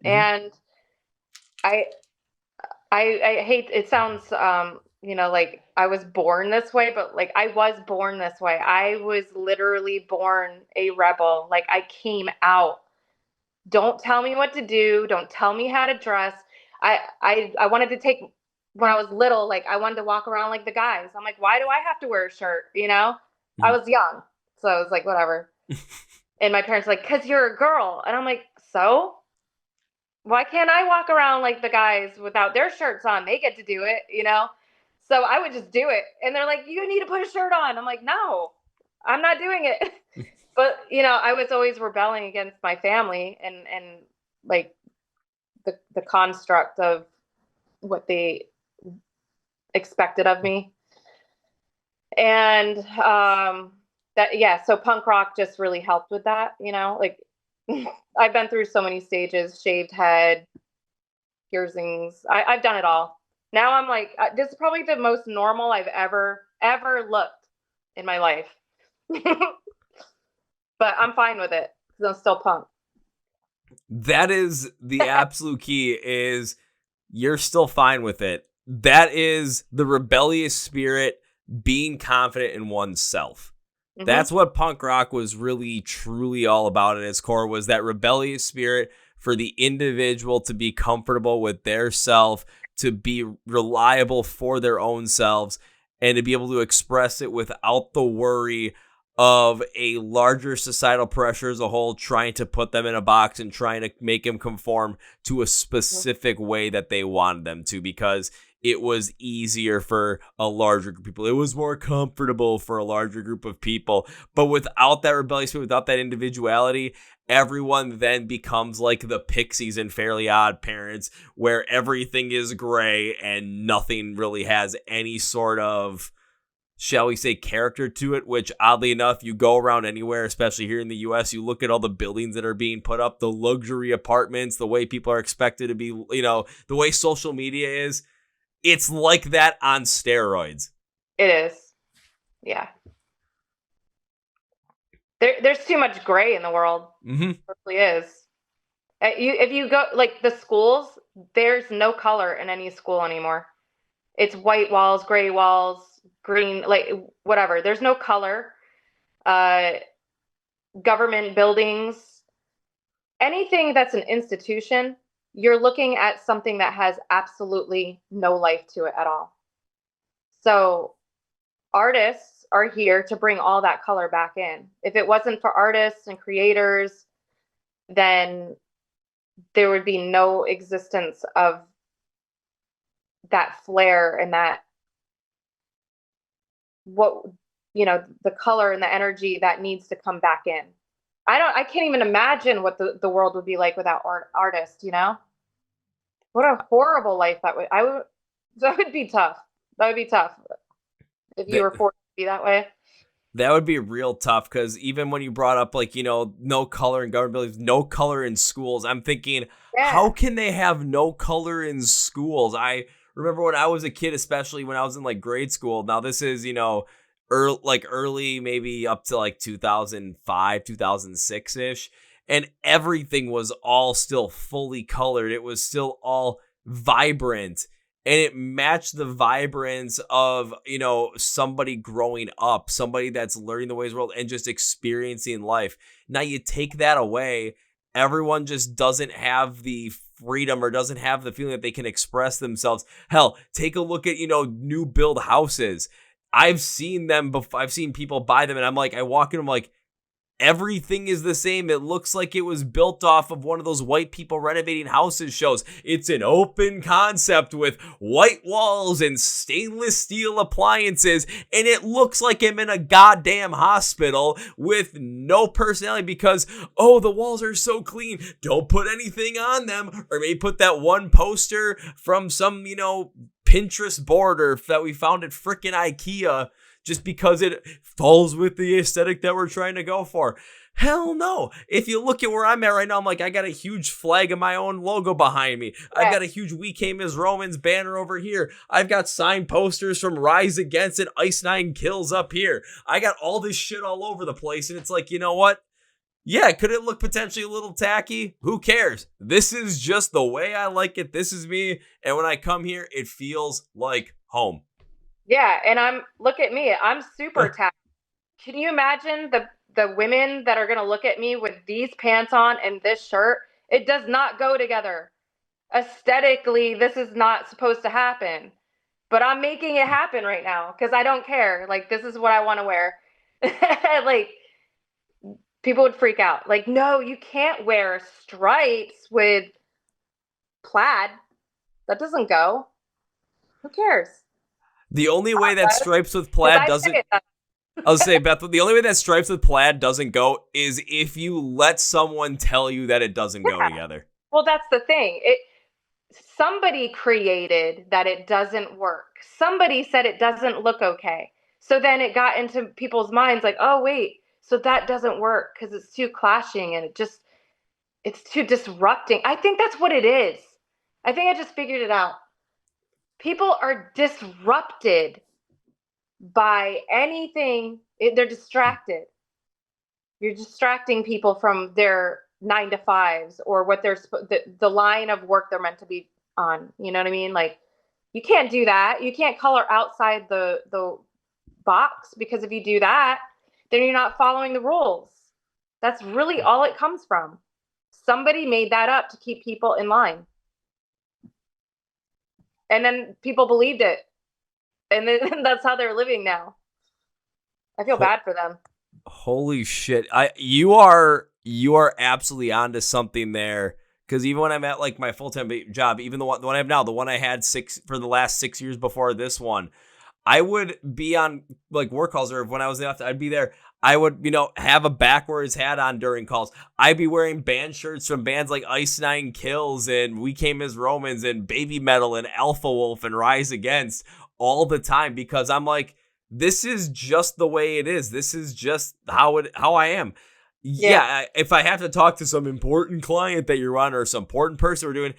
And I hate, it sounds, you know, like I was born this way, but like I was born this way. I was literally born a rebel. Like I came out. Don't tell me what to do. Don't tell me how to dress. I wanted to take, when I was little, like I wanted to walk around like the guys. I'm like, why do I have to wear a shirt? You know, I was young. So I was like, whatever. And my parents were like, cause you're a girl. And I'm like, so why can't I walk around like the guys without their shirts on? They get to do it, you know? So I would just do it. And they're like, you need to put a shirt on. I'm like, no, I'm not doing it. But, you know, I was always rebelling against my family and like the construct of what they expected of me. And so punk rock just really helped with that, you know, like I've been through so many stages, shaved head, piercings. I've done it all. Now I'm like, this is probably the most normal I've ever looked in my life. But I'm fine with it because I'm still punk. That is the absolute key, is you're still fine with it. That is the rebellious spirit, being confident in oneself. That's what punk rock was really, truly all about at its core, was that rebellious spirit for the individual to be comfortable with their self, to be reliable for their own selves, and to be able to express it without the worry of a larger societal pressure as a whole trying to put them in a box and trying to make them conform to a specific way that they wanted them to, because it was easier for a larger group of people. It was more comfortable for a larger group of people. But without that rebellious spirit, without that individuality, everyone then becomes like the Pixies in Fairly Odd Parents, where everything is gray and nothing really has any sort of shall we say, character to it, which oddly enough, you go around anywhere, especially here in the US, you look at all the buildings that are being put up, the luxury apartments, the way people are expected to be, the way social media is, it's like that on steroids. It is. Yeah. There's too much gray in the world. Mm-hmm. It really is. If you go, like, the schools, there's no color in any school anymore. It's white walls, gray walls, green, like, whatever. There's no color. Government buildings, anything that's an institution, you're looking at something that has absolutely no life to it at all. So artists are here to bring all that color back in. If it wasn't for artists and creators, then there would be no existence of that flair and that, the color and the energy that needs to come back in. I can't even imagine what the world would be like without artists, What a horrible life that would be tough. That would be tough if you were forced to be that way. That would be real tough, because even when you brought up, like, no color in government buildings, no color in schools, I'm thinking, how can they have no color in schools? I remember when I was a kid, especially when I was in, like, grade school. Now, this is, early, maybe up to, like, 2005, 2006-ish, and everything was all still fully colored. It was still all vibrant. And it matched the vibrance of, somebody growing up, somebody that's learning the ways of the world and just experiencing life. Now you take that away, everyone just doesn't have the freedom or doesn't have the feeling that they can express themselves. Hell, take a look at, new build houses. I've seen them before. I've seen people buy them, and I'm like, I walk in, I'm like, everything is the same. It looks like it was built off of one of those white people renovating houses shows. It's an open concept with white walls and stainless steel appliances, and it looks like I'm in a goddamn hospital with no personality because, the walls are so clean. Don't put anything on them. Or maybe put that one poster from some, Pinterest board or that we found at frickin' IKEA, just because it falls with the aesthetic that we're trying to go for. Hell no. If you look at where I'm at right now, I'm like, I got a huge flag of my own logo behind me. Yeah. I've got a huge We Came as Romans banner over here. I've got signed posters from Rise Against and Ice Nine Kills up here. I got all this shit all over the place. And it's like, you know what? Yeah, could it look potentially a little tacky? Who cares? This is just the way I like it. This is me. And when I come here, it feels like home. Yeah, and look at me. I'm super tacky. Can you imagine the women that are going to look at me with these pants on and this shirt? It does not go together. Aesthetically, this is not supposed to happen. But I'm making it happen right now because I don't care. Like, this is what I want to wear. Like, people would freak out. Like, no, you can't wear stripes with plaid. That doesn't go. Who cares? The only way that stripes with plaid doesn't... I'll say, Beth, the only way that stripes with plaid doesn't go is if you let someone tell you that it doesn't go together. Well, that's the thing. Somebody created that it doesn't work. Somebody said it doesn't look okay. So then it got into people's minds like, oh, wait, so that doesn't work because it's too clashing and it's too disrupting. I think that's what it is. I think I just figured it out. People are disrupted by anything. They're distracted. You're distracting people from their 9 to 5s or what the line of work they're meant to be on. You know what I mean? Like, you can't do that. You can't color outside the box, because if you do that, then you're not following the rules. That's really all it comes from. Somebody made that up to keep people in line. And then people believed it. And then that's how they're living now. I feel bad for them. Holy shit. You are absolutely onto something there. Because even when I'm at like my full-time job, even the one I have now, the one I had for the last 6 years before this one, I would be on like work calls, or when I was there, I'd be there. I would, have a backwards hat on during calls. I'd be wearing band shirts from bands like Ice Nine Kills and We Came as Romans and Baby Metal and Alpha Wolf and Rise Against all the time, because I'm like, this is just the way it is. This is just how I am. Yeah, if I have to talk to some important client that you're on or some important person we're doing,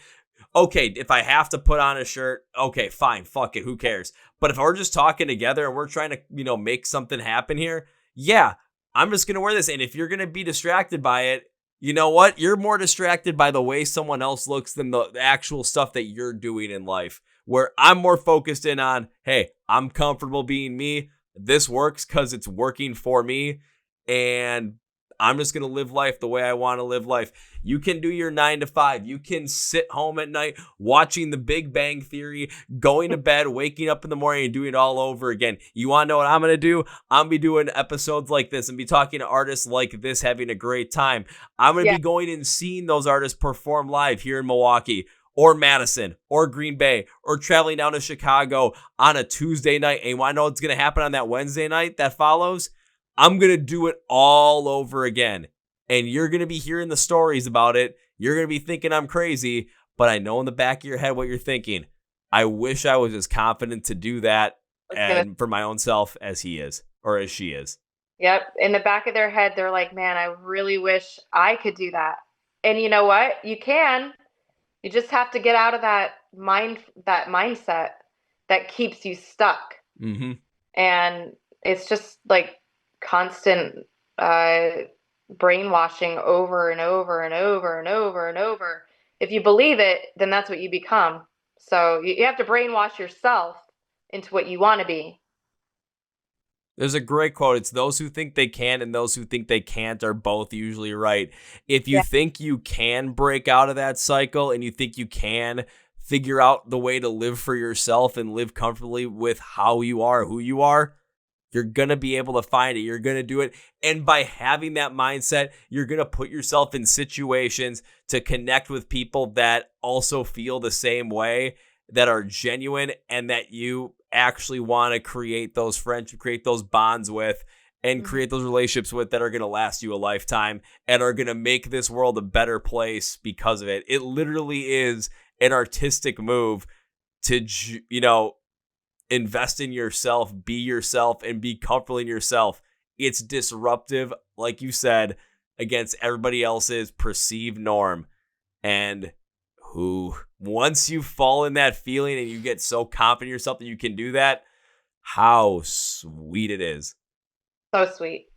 okay, if I have to put on a shirt, okay, fine, fuck it, who cares? But if we're just talking together and we're trying to, make something happen here, yeah, I'm just going to wear this. And if you're going to be distracted by it, you know what? You're more distracted by the way someone else looks than the actual stuff that you're doing in life. Where I'm more focused in on, hey, I'm comfortable being me. This works because it's working for me. And I'm just going to live life the way I want to live life. You can do your 9 to 5. You can sit home at night watching The Big Bang Theory, going to bed, waking up in the morning and doing it all over again. You want to know what I'm going to do? I'm going to be doing episodes like this and be talking to artists like this, having a great time. I'm going to be going and seeing those artists perform live here in Milwaukee or Madison or Green Bay or traveling down to Chicago on a Tuesday night. And you want to know what's going to happen on that Wednesday night that follows? I'm going to do it all over again. And you're going to be hearing the stories about it. You're going to be thinking I'm crazy, but I know in the back of your head what you're thinking. I wish I was as confident to do that and for my own self as he is or as she is. Yep. In the back of their head, they're like, man, I really wish I could do that. And you know what? You can. You just have to get out of that mindset that keeps you stuck. Mm-hmm. And it's just like constant brainwashing over and over and over and over and over. If you believe it, then that's what you become. So you have to brainwash yourself into what you want to be. There's a great quote. It's those who think they can and those who think they can't are both usually right. If you think you can break out of that cycle and you think you can figure out the way to live for yourself and live comfortably with how you are, who you are, you're going to be able to find it. You're going to do it. And by having that mindset, you're going to put yourself in situations to connect with people that also feel the same way, that are genuine, and that you actually want to create those friendships, create those bonds with, and create those relationships with that are going to last you a lifetime and are going to make this world a better place because of it. It literally is an artistic move to, invest in yourself, be yourself, and be comfortable in yourself. It's disruptive, like you said, against everybody else's perceived norm. And once you fall in that feeling and you get so confident in yourself that you can do that, how sweet it is. So sweet.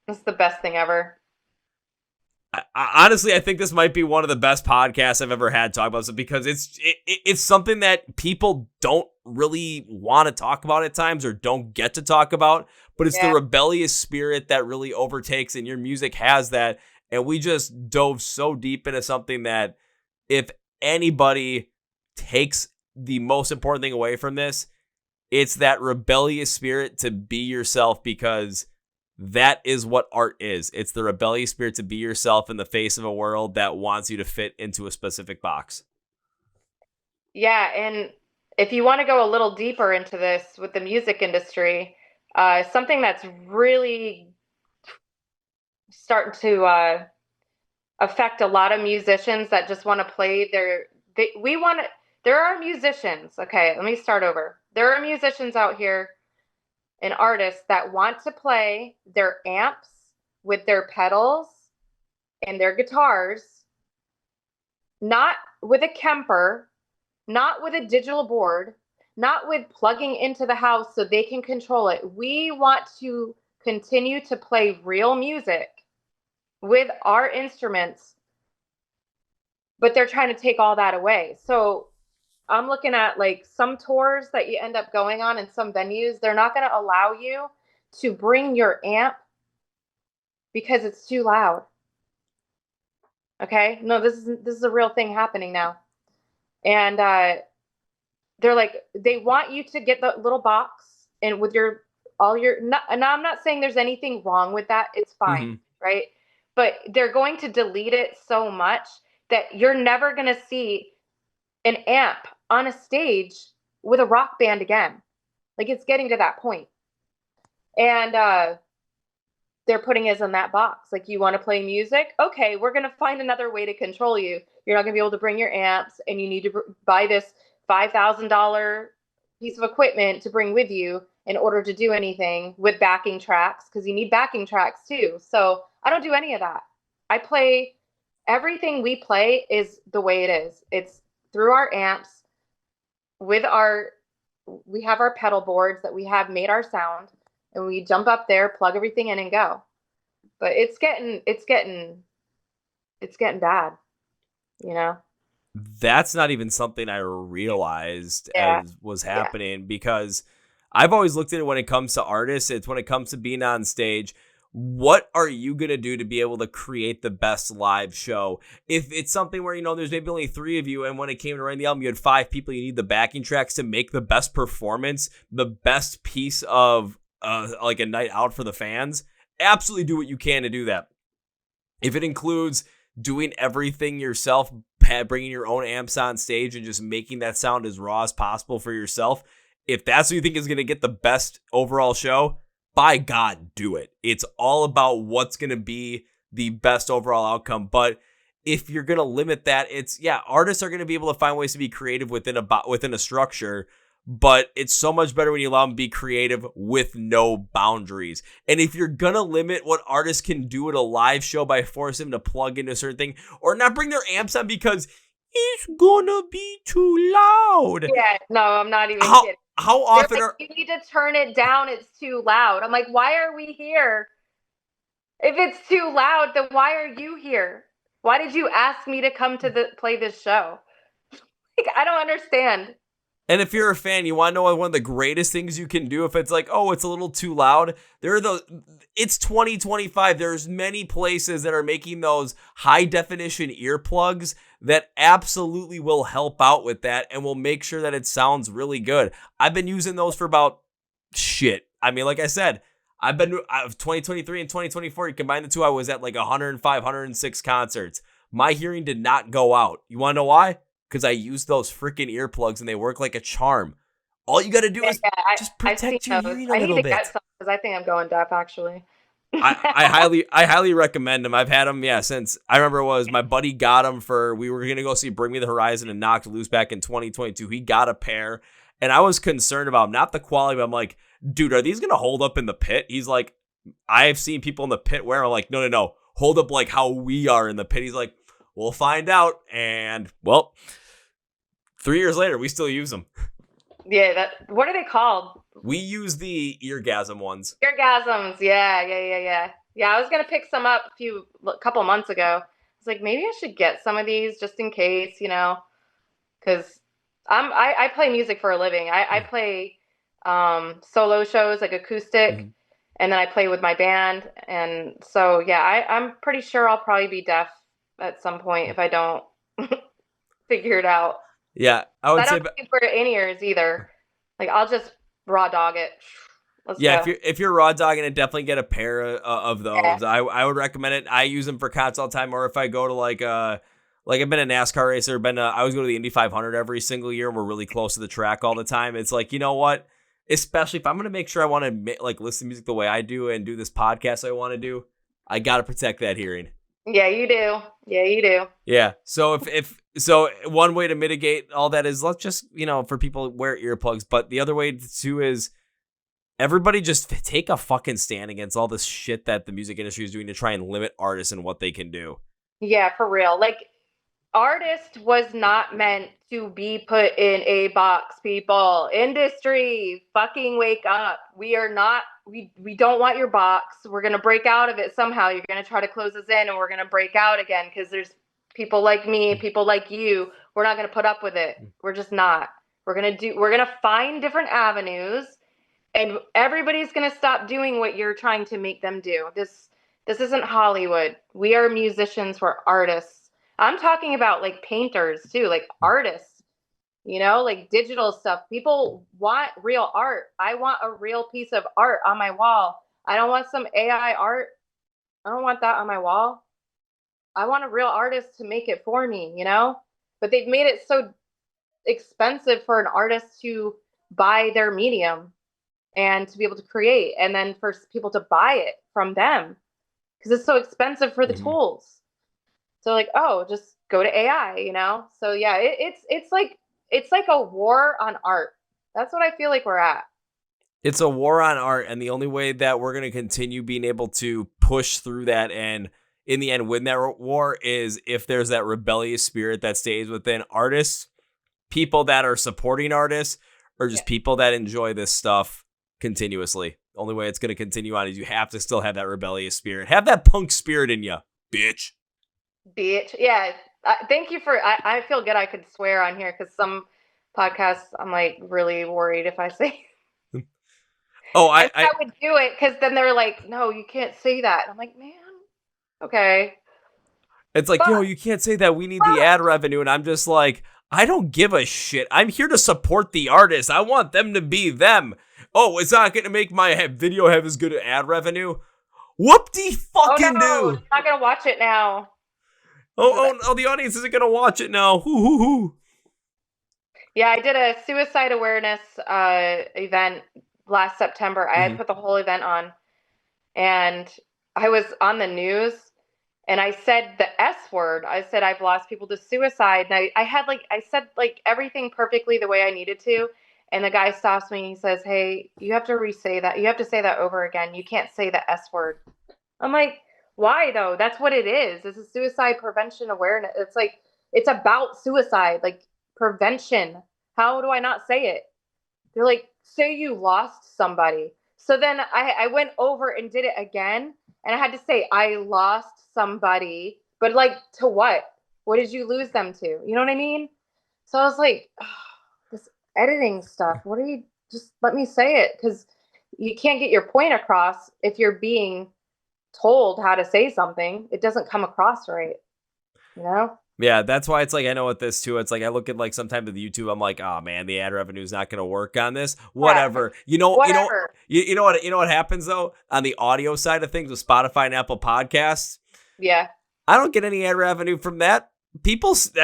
It's the best thing ever. Honestly, I think this might be one of the best podcasts I've ever had talk about this, because it's something that people don't really want to talk about at times or don't get to talk about, but it's the rebellious spirit that really overtakes, and your music has that. And we just dove so deep into something that if anybody takes the most important thing away from this, it's that rebellious spirit to be yourself, because that is what art is. It's the rebellious spirit to be yourself in the face of a world that wants you to fit into a specific box. Yeah, and if you want to go a little deeper into this with the music industry, something that's really starting to affect a lot of musicians that just want to play there are musicians. Okay, let me start over. There are musicians out here and artists that want to play their amps with their pedals and their guitars, not with a Kemper, not with a digital board, not with plugging into the house so they can control it. We want to continue to play real music with our instruments, but they're trying to take all that away. So I'm looking at like some tours that you end up going on in some venues. They're not going to allow you to bring your amp because it's too loud. Okay? No, this is a real thing happening now. And they're like, they want you to get the little box and with and I'm not saying there's anything wrong with that. It's fine, right? But they're going to delete it so much that you're never going to see an amp on a stage with a rock band again. Like, it's getting to that point. And they're putting us in that box. Like, you want to play music? Okay, we're going to find another way to control you. You're not going to be able to bring your amps, and you need to buy this $5,000 piece of equipment to bring with you. in order to do anything with backing tracks, because you need backing tracks too. So I don't do any of that. I play everything we play is the way it is. It's through our amps with we have our pedal boards that we have made our sound, and we jump up there, plug everything in and go. But it's getting bad, you know? That's not even something I realized as was happening, because I've always looked at it when it comes to artists. It's when it comes to being on stage. What are you going to do to be able to create the best live show? If it's something where, there's maybe only 3 of you, and when it came to writing the album, you had 5 people, you need the backing tracks to make the best performance, the best piece of like a night out for the fans. Absolutely do what you can to do that. If it includes doing everything yourself, bringing your own amps on stage and just making that sound as raw as possible for yourself, if that's what you think is going to get the best overall show, by God, do it. It's all about what's going to be the best overall outcome. But if you're going to limit that, artists are going to be able to find ways to be creative within a structure, but it's so much better when you allow them to be creative with no boundaries. And if you're going to limit what artists can do at a live show by forcing them to plug into a certain thing or not bring their amps on because it's gonna be too loud. Yeah, no, I'm not even kidding. How often you need to turn it down, it's too loud. I'm like, why are we here? If it's too loud, then why are you here? Why did you ask me to come to play this show? Like, I don't understand. And if you're a fan, you want to know one of the greatest things you can do if it's like, oh, it's a little too loud. It's 2025. There's many places that are making those high definition earplugs that absolutely will help out with that and will make sure that it sounds really good. I've been using those for about like I said, I've been 2023 and 2024. You combine the two, I was at like 105, 106 concerts. My hearing did not go out. You want to know why? Because I use those freaking earplugs and they work like a charm. All you got to do is just protect your hearing a little bit. I need to get some because I think I'm going deaf, actually. I highly recommend them. I've had them, since I remember it was my buddy got them we were going to go see Bring Me the Horizon and Knocked Loose back in 2022. He got a pair and I was concerned about not the quality, but I'm like, dude, are these going to hold up in the pit? He's like, I've seen people in the pit wear them. I'm like, no, hold up like how we are in the pit. He's like, we'll find out. And 3 years later, we still use them. Yeah, what are they called? We use the eargasm ones. Eargasms, yeah. Yeah, I was gonna pick some up a couple months ago. I was like, maybe I should get some of these just in case, because I play music for a living. I play solo shows, like acoustic, and then I play with my band. And so, yeah, I'm pretty sure I'll probably be deaf at some point if I don't figure it out. Yeah, I would say. I don't think for in-ears either. Like, I'll just raw dog it. Let's go. if you're raw dogging it, definitely get a pair of those. Yeah. I would recommend it. I use them for concerts all the time, or if I go to like I've been a NASCAR racer, I always go to the Indy 500 every single year, and we're really close to the track all the time. It's like, you know what? Especially if I'm gonna make sure I want to listen to music the way I do and do this podcast I want to do, I gotta protect that hearing. Yeah, you do. Yeah. So so one way to mitigate all that is let's just, for people wear earplugs. But the other way too is everybody just take a fucking stand against all this shit that the music industry is doing to try and limit artists and what they can do. Yeah, for real. Like, artist was not meant to be put in a box, people. Industry, fucking wake up. We are not, we don't want your box. We're going to break out of it somehow. You're going to try to close us in and we're going to break out again because there's people like me, people like you. We're not going to put up with it. We're just not. We're going to find different avenues and everybody's going to stop doing what you're trying to make them do. This isn't Hollywood. We are musicians. We're artists. I'm talking about like painters too, like artists, like digital stuff. People want real art. I want a real piece of art on my wall. I don't want some AI art. I don't want that on my wall. I want a real artist to make it for me, but they've made it so expensive for an artist to buy their medium and to be able to create, and then for people to buy it from them because it's so expensive for the tools. So like, oh, just go to AI, So yeah, it's like a war on art. That's what I feel like we're at. It's a war on art, and the only way that we're going to continue being able to push through that and in the end win that war is if there's that rebellious spirit that stays within artists, people that are supporting artists, or just people that enjoy this stuff continuously. The only way it's going to continue on is you have to still have that rebellious spirit. Have that punk spirit in you, bitch. Bitch. Yeah. Thank you for, I feel good I could swear on here because some podcasts I'm like really worried if I say. Oh, I would do it because then they're like, no, you can't say that. And I'm like, man, okay. It's like, yo, you can't say that. We need the ad revenue. And I'm just like, I don't give a shit. I'm here to support the artist. I want them to be them. Oh, it's not going to make my video have as good an ad revenue. Whoop-de-fucking-do. Oh, no, I'm not going to watch it now. Oh, the audience isn't going to watch it now. Hoo. Yeah, I did a suicide awareness event last September. I had put the whole event on. And I was on the news. And I said the S word. I said, I've lost people to suicide. And I said everything perfectly the way I needed to. And the guy stops me and he says, hey, you have to re-say that. You have to say that over again. You can't say the S word. I'm like, why though? That's what it is. This is suicide prevention awareness. It's like, it's about suicide, like prevention. How do I not say it? They're like, say you lost somebody. So then I went over and did it again. And I had to say, I lost somebody, but like to what? What did you lose them to? You know what I mean? So I was like, oh, this editing stuff, what are you, just let me say it. Cause you can't get your point across if you're being told how to say something. It doesn't come across right. You know? Yeah, that's why it's like, I know with this too, it's like, I look at like sometimes with YouTube, I'm like, oh man, the ad revenue is not going to work on this. Whatever. You know what happens though, on the audio side of things with Spotify and Apple Podcasts. Yeah. I don't get any ad revenue from that.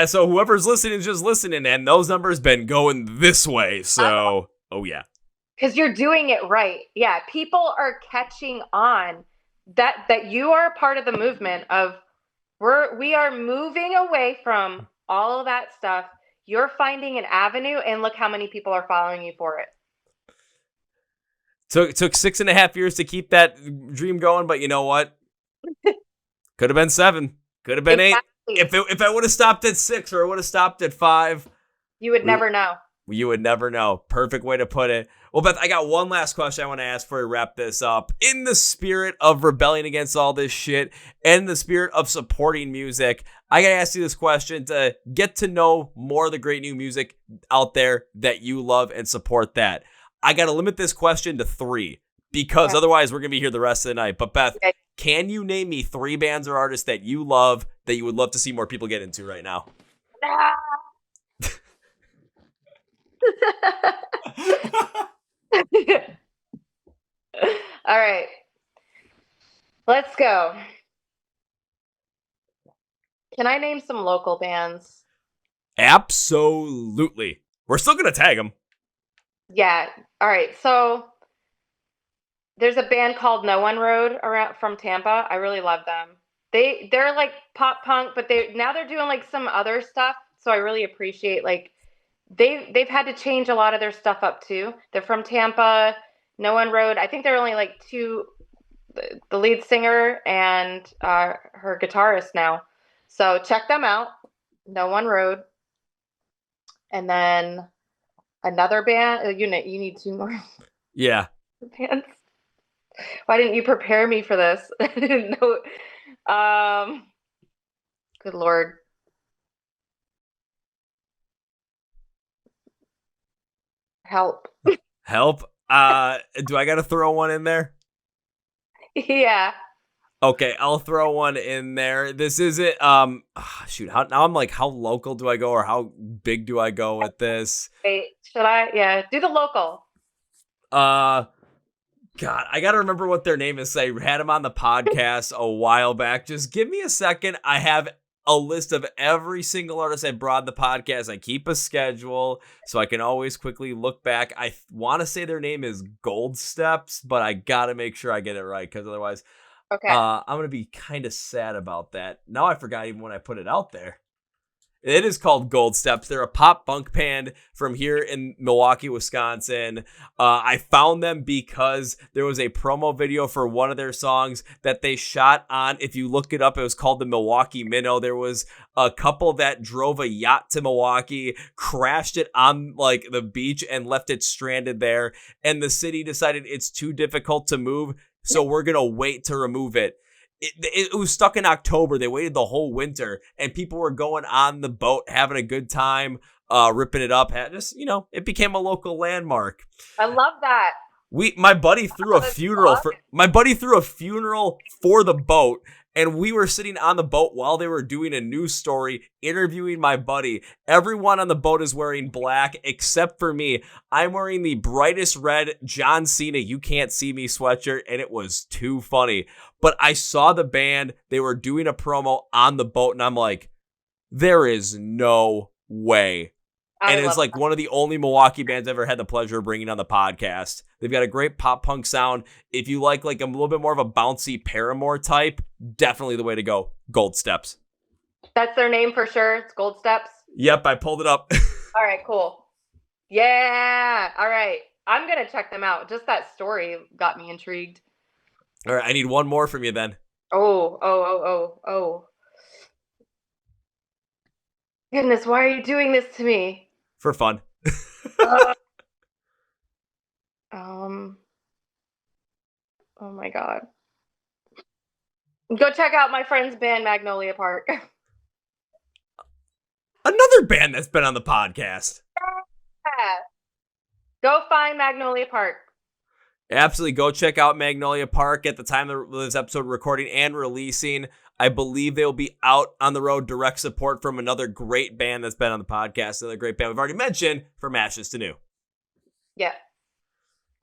So whoever's listening is just listening, and those numbers been going this way. So, oh yeah. Because you're doing it right. Yeah. People are catching on that you are a part of the movement of, we are moving away from all of that stuff. You're finding an avenue, and look how many people are following you for it. Took 6.5 years to keep that dream going, but you know what? Could have been 7. Could have been 8. If I would have stopped at 6 or I would have stopped at 5, you would never know. You would never know. Perfect way to put it. Well, Beth, I got one last question I want to ask before we wrap this up. In the spirit of rebelling against all this shit and the spirit of supporting music, I got to ask you this question to get to know more of the great new music out there that you love and support that. I got to limit this question to 3 because otherwise we're going to be here the rest of the night. But Beth, can you name me 3 bands or artists that you love that you would love to see more people get into right now? All right, let's go. Can I name some local bands? Absolutely. We're still gonna tag them. Yeah. All right. So there's a band called No One Road around from Tampa. I really love them. They're like pop punk, but they're doing like some other stuff. So I really appreciate like they've had to change a lot of their stuff up too. They're from Tampa. No One Road. I think they're only like 2, the lead singer and her guitarist now. So check them out. No One Road. And then another band. You need 2 more. Yeah. Bands. Why didn't you prepare me for this? I didn't know. Good Lord. Help. Help. Do I got to throw one in there? Yeah. Okay, I'll throw one in there. This isn't shoot, now I'm like, how local do I go or how big do I go with this? Wait, should I? Yeah, do the local. God, I got to remember what their name is. I had them on the podcast a while back. Just give me a second. I have a list of every single artist I brought on the podcast. I keep a schedule so I can always quickly look back. I want to say their name is Gold Steps, but I got to make sure I get it right because otherwise I'm going to be kind of sad about that. Now I forgot even when I put it out there. It is called Gold Steps. They're a pop punk band from here in Milwaukee, Wisconsin. I found them because there was a promo video for one of their songs that they shot on. If you look it up, it was called the Milwaukee Minnow. There was a couple that drove a yacht to Milwaukee, crashed it on like the beach and left it stranded there. And the city decided it's too difficult to move, so we're going to wait to remove it. It was stuck in October. They waited the whole winter, and people were going on the boat, having a good time, ripping it up. Just, it became a local landmark. I love that. My buddy threw a funeral for the boat, and we were sitting on the boat while they were doing a news story, interviewing my buddy. Everyone on the boat is wearing black except for me. I'm wearing the brightest red John Cena You Can't See Me sweatshirt, and it was too funny. But I saw the band. They were doing a promo on the boat, and I'm like, there is no way. And it's like one of the only Milwaukee bands I've ever had the pleasure of bringing on the podcast. They've got a great pop punk sound. If you like a little bit more of a bouncy Paramore type, definitely the way to go. Gold Steps. That's their name for sure. It's Gold Steps. Yep, I pulled it up. All right, cool. Yeah. All right. I'm going to check them out. Just that story got me intrigued. All right, I need one more from you then. Oh. Goodness, why are you doing this to me? For fun. Oh my God. Go check out my friend's band, Magnolia Park. Another band that's been on the podcast. Yeah. Go find Magnolia Park. Absolutely. Go check out Magnolia Park at the time of this episode recording and releasing. I believe they'll be out on the road. Direct support from another great band that's been on the podcast. Another great band we've already mentioned, From Ashes to New. Yeah.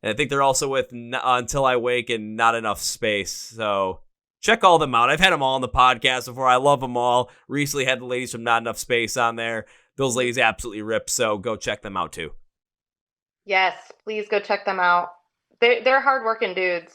And I think they're also with Until I Wake and Not Enough Space. So check all them out. I've had them all on the podcast before. I love them all. Recently had the ladies from Not Enough Space on there. Those ladies absolutely rip. So go check them out too. Yes, please go check them out. They're hardworking dudes.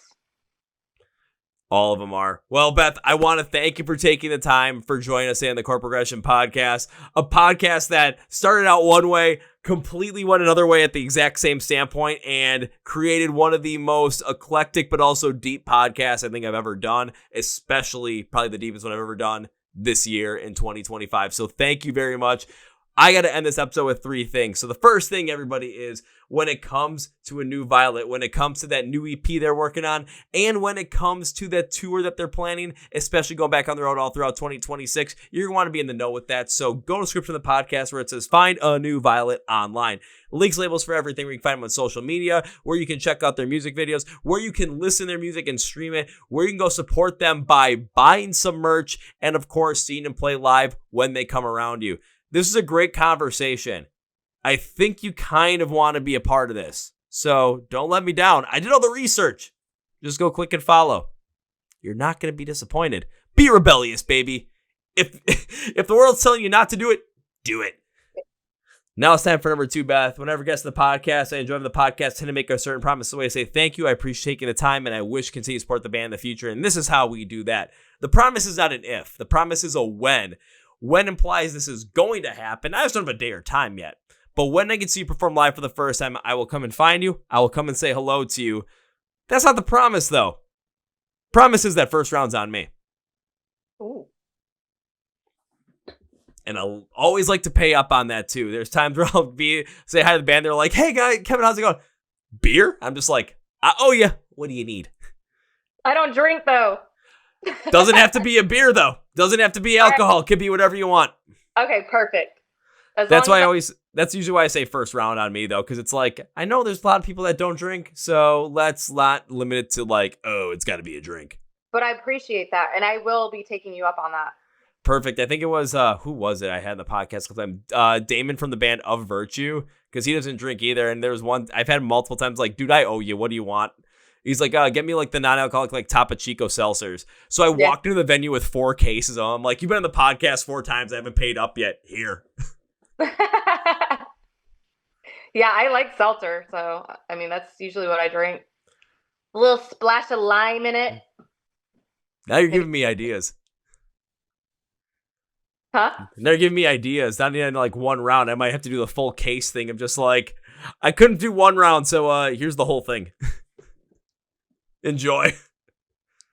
All of them are. Well, Beth, I want to thank you for taking the time for joining us in the Chord Progression Podcast, a podcast that started out one way, completely went another way at the exact same standpoint, and created one of the most eclectic but also deep podcasts I think I've ever done, especially probably the deepest one I've ever done this year in 2025. So thank you very much. I got to end this episode with three things. So the first thing, everybody, is when it comes to a new Violet, when it comes to that new EP they're working on, and when it comes to that tour that they're planning, especially going back on the road all throughout 2026, you're going to want to be in the know with that. So go to the description of the podcast where it says Find a New Violet online. Links, labels for everything where you can find them on social media, where you can check out their music videos, where you can listen to their music and stream it, where you can go support them by buying some merch, and of course, seeing them play live when they come around you. This is a great conversation. I think you kind of want to be a part of this. So don't let me down. I did all the research. Just go click and follow. You're not going to be disappointed. Be rebellious, baby. If the world's telling you not to do it, do it. Now it's time for number 2, Beth. Whenever guests the podcast, I enjoy the podcast, tend to make a certain promise. So I say thank you. I appreciate taking the time, and I wish to continue to support the band in the future. And this is how we do that. The promise is not an if. The promise is a when. When implies this is going to happen. I just don't have a day or time yet. But when I get to see you perform live for the first time, I will come and find you. I will come and say hello to you. That's not the promise, though. Promise is that first round's on me. Ooh. And I'll always like to pay up on that, too. There's times where I'll say hi to the band. They're like, hey, guy, Kevin, how's it going? Beer? I'm just like, I owe you. What do you need? I don't drink, though. Doesn't have to be a beer, though. Doesn't have to be alcohol. It could be whatever you want. Okay, perfect. That's usually why I say first round on me, though, because it's like, I know there's a lot of people that don't drink, so let's not limit it to like, oh, it's got to be a drink. But I appreciate that, and I will be taking you up on that. Perfect. I think it was, who was it I had in the podcast? Damon from the band Of Virtue, because he doesn't drink either, and there was one, I've had multiple times like, dude, I owe you. What do you want? He's like, get me like the non-alcoholic like Topo Chico seltzers. So I walked into the venue with 4 cases of them. I'm like, you've been on the podcast 4 times. I haven't paid up yet. Here. Yeah, I like seltzer. So, I mean, that's usually what I drink. A little splash of lime in it. Now you're giving me ideas. Huh? They're giving me ideas. Not even like one round. I might have to do the full case thing of just like, I couldn't do one round, so here's the whole thing. Enjoy.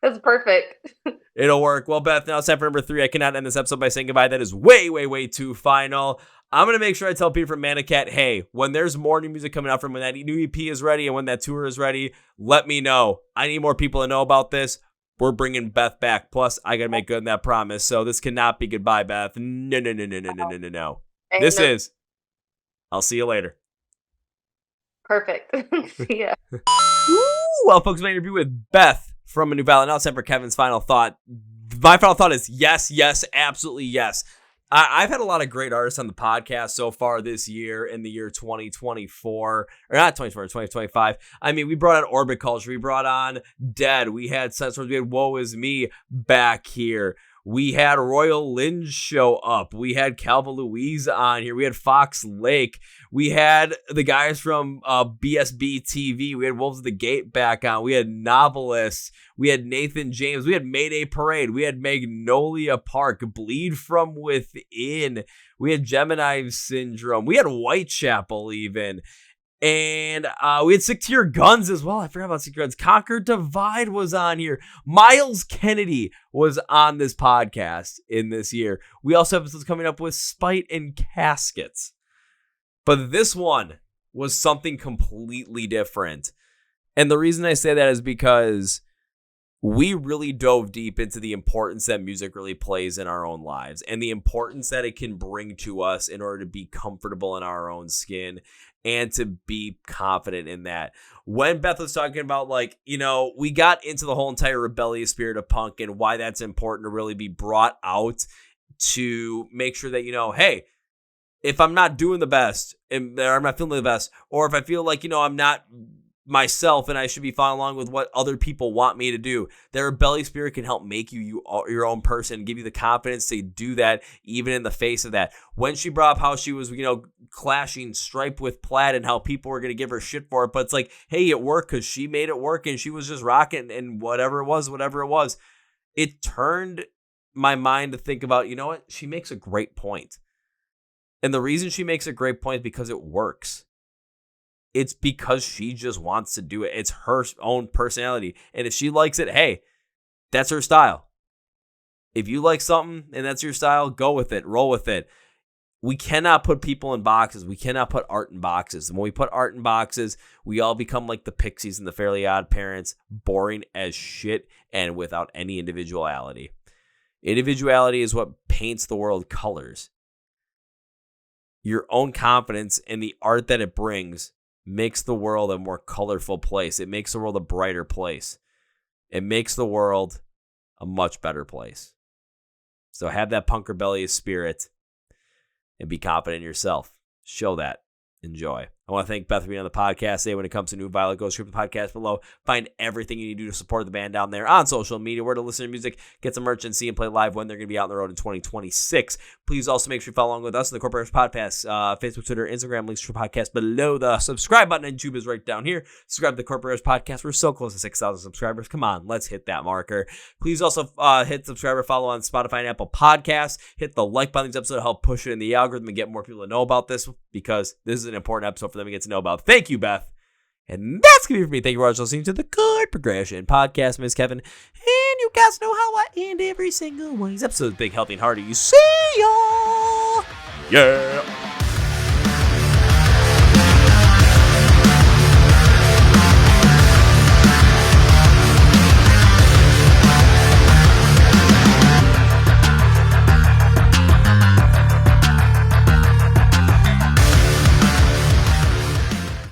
That's perfect. It'll work. Well, Beth, now it's time for number 3. I cannot end this episode by saying goodbye. That is way, way, way too final. I'm going to make sure I tell people from Manicat, hey, when there's more new music coming out from when that new EP is ready and when that tour is ready, let me know. I need more people to know about this. We're bringing Beth back. Plus, I got to make good on that promise. So this cannot be goodbye, Beth. No. This is. I'll see you later. Perfect. See ya. Well, folks, my interview with Beth from A New Valley. Now it's time for Kevin's final thought. My final thought is yes, absolutely yes. I've had a lot of great artists on the podcast so far this year in the year 2024, or not 2024, 2025. I mean, we brought on Orbit Culture. We brought on Dead. We had Sensors. We had Woe Is Me back here. We had Royal Lynch show up. We had Calva Louise on here. We had Fox Lake. We had the guys from BSB TV. We had Wolves of the Gate back on. We had Novelists. We had Nathan James. We had Mayday Parade. We had Magnolia Park. Bleed From Within. We had Gemini Syndrome. We had Whitechapel even. And we had Sick to Your Guns as well. I forgot about Sick to Your Guns. Conquer Divide was on here. Miles Kennedy was on this podcast in this year. We also have episodes coming up with Spite and Caskets. But this one was something completely different. And the reason I say that is because we really dove deep into the importance that music really plays in our own lives and the importance that it can bring to us in order to be comfortable in our own skin and to be confident in that. When Beth was talking about, like, you know, we got into the whole entire rebellious spirit of punk and why that's important to really be brought out to make sure that, you know, hey, if I'm not doing the best and I'm not feeling the best, or if I feel like, you know, I'm not myself and I should be following along with what other people want me to do, the rebellious spirit can help make you your own person, give you the confidence to do that even in the face of that. When she brought up how she was, you know, clashing Stripe with Plaid and how people were going to give her shit for it, but it's like, hey, it worked because she made it work and she was just rocking, and whatever it was, it turned my mind to think about, you know what, she makes a great point. And the reason she makes a great point is because it works. It's because she just wants to do it. It's her own personality. And if she likes it, hey, that's her style. If you like something and that's your style, go with it. Roll with it. We cannot put people in boxes. We cannot put art in boxes. And when we put art in boxes, we all become like the Pixies and the Fairly Odd Parents, boring as shit and without any individuality. Individuality is what paints the world colors. Your own confidence and the art that it brings makes the world a more colorful place. It makes the world a brighter place. It makes the world a much better place. So have that punk rebellious spirit and be confident in yourself. Show that. Enjoy. I want to thank Beth for being on the podcast today. When it comes to New Violet, go script the podcast below. Find everything you need to do to support the band down there on social media, where to listen to music, get some merch, and see and play live when they're going to be out on the road in 2026. Please also make sure you follow along with us on the Chord Progression Podcast, Facebook, Twitter, Instagram, links to the podcast below. The subscribe button on YouTube is right down here. Subscribe to the Chord Progression Podcast. We're so close to 6,000 subscribers. Come on, let's hit that marker. Please also hit subscribe or follow on Spotify and Apple Podcasts. Hit the like button on this episode to help push it in the algorithm and get more people to know about this, because this is an important episode for them to get to know about. Thank you, Beth. And that's going to be it for me. Thank you for listening to the Chord Progression Podcast, Miss Kevin. And you guys know how I end every single one of these episodes. Big, healthy, and hearty. You see y'all. Yeah.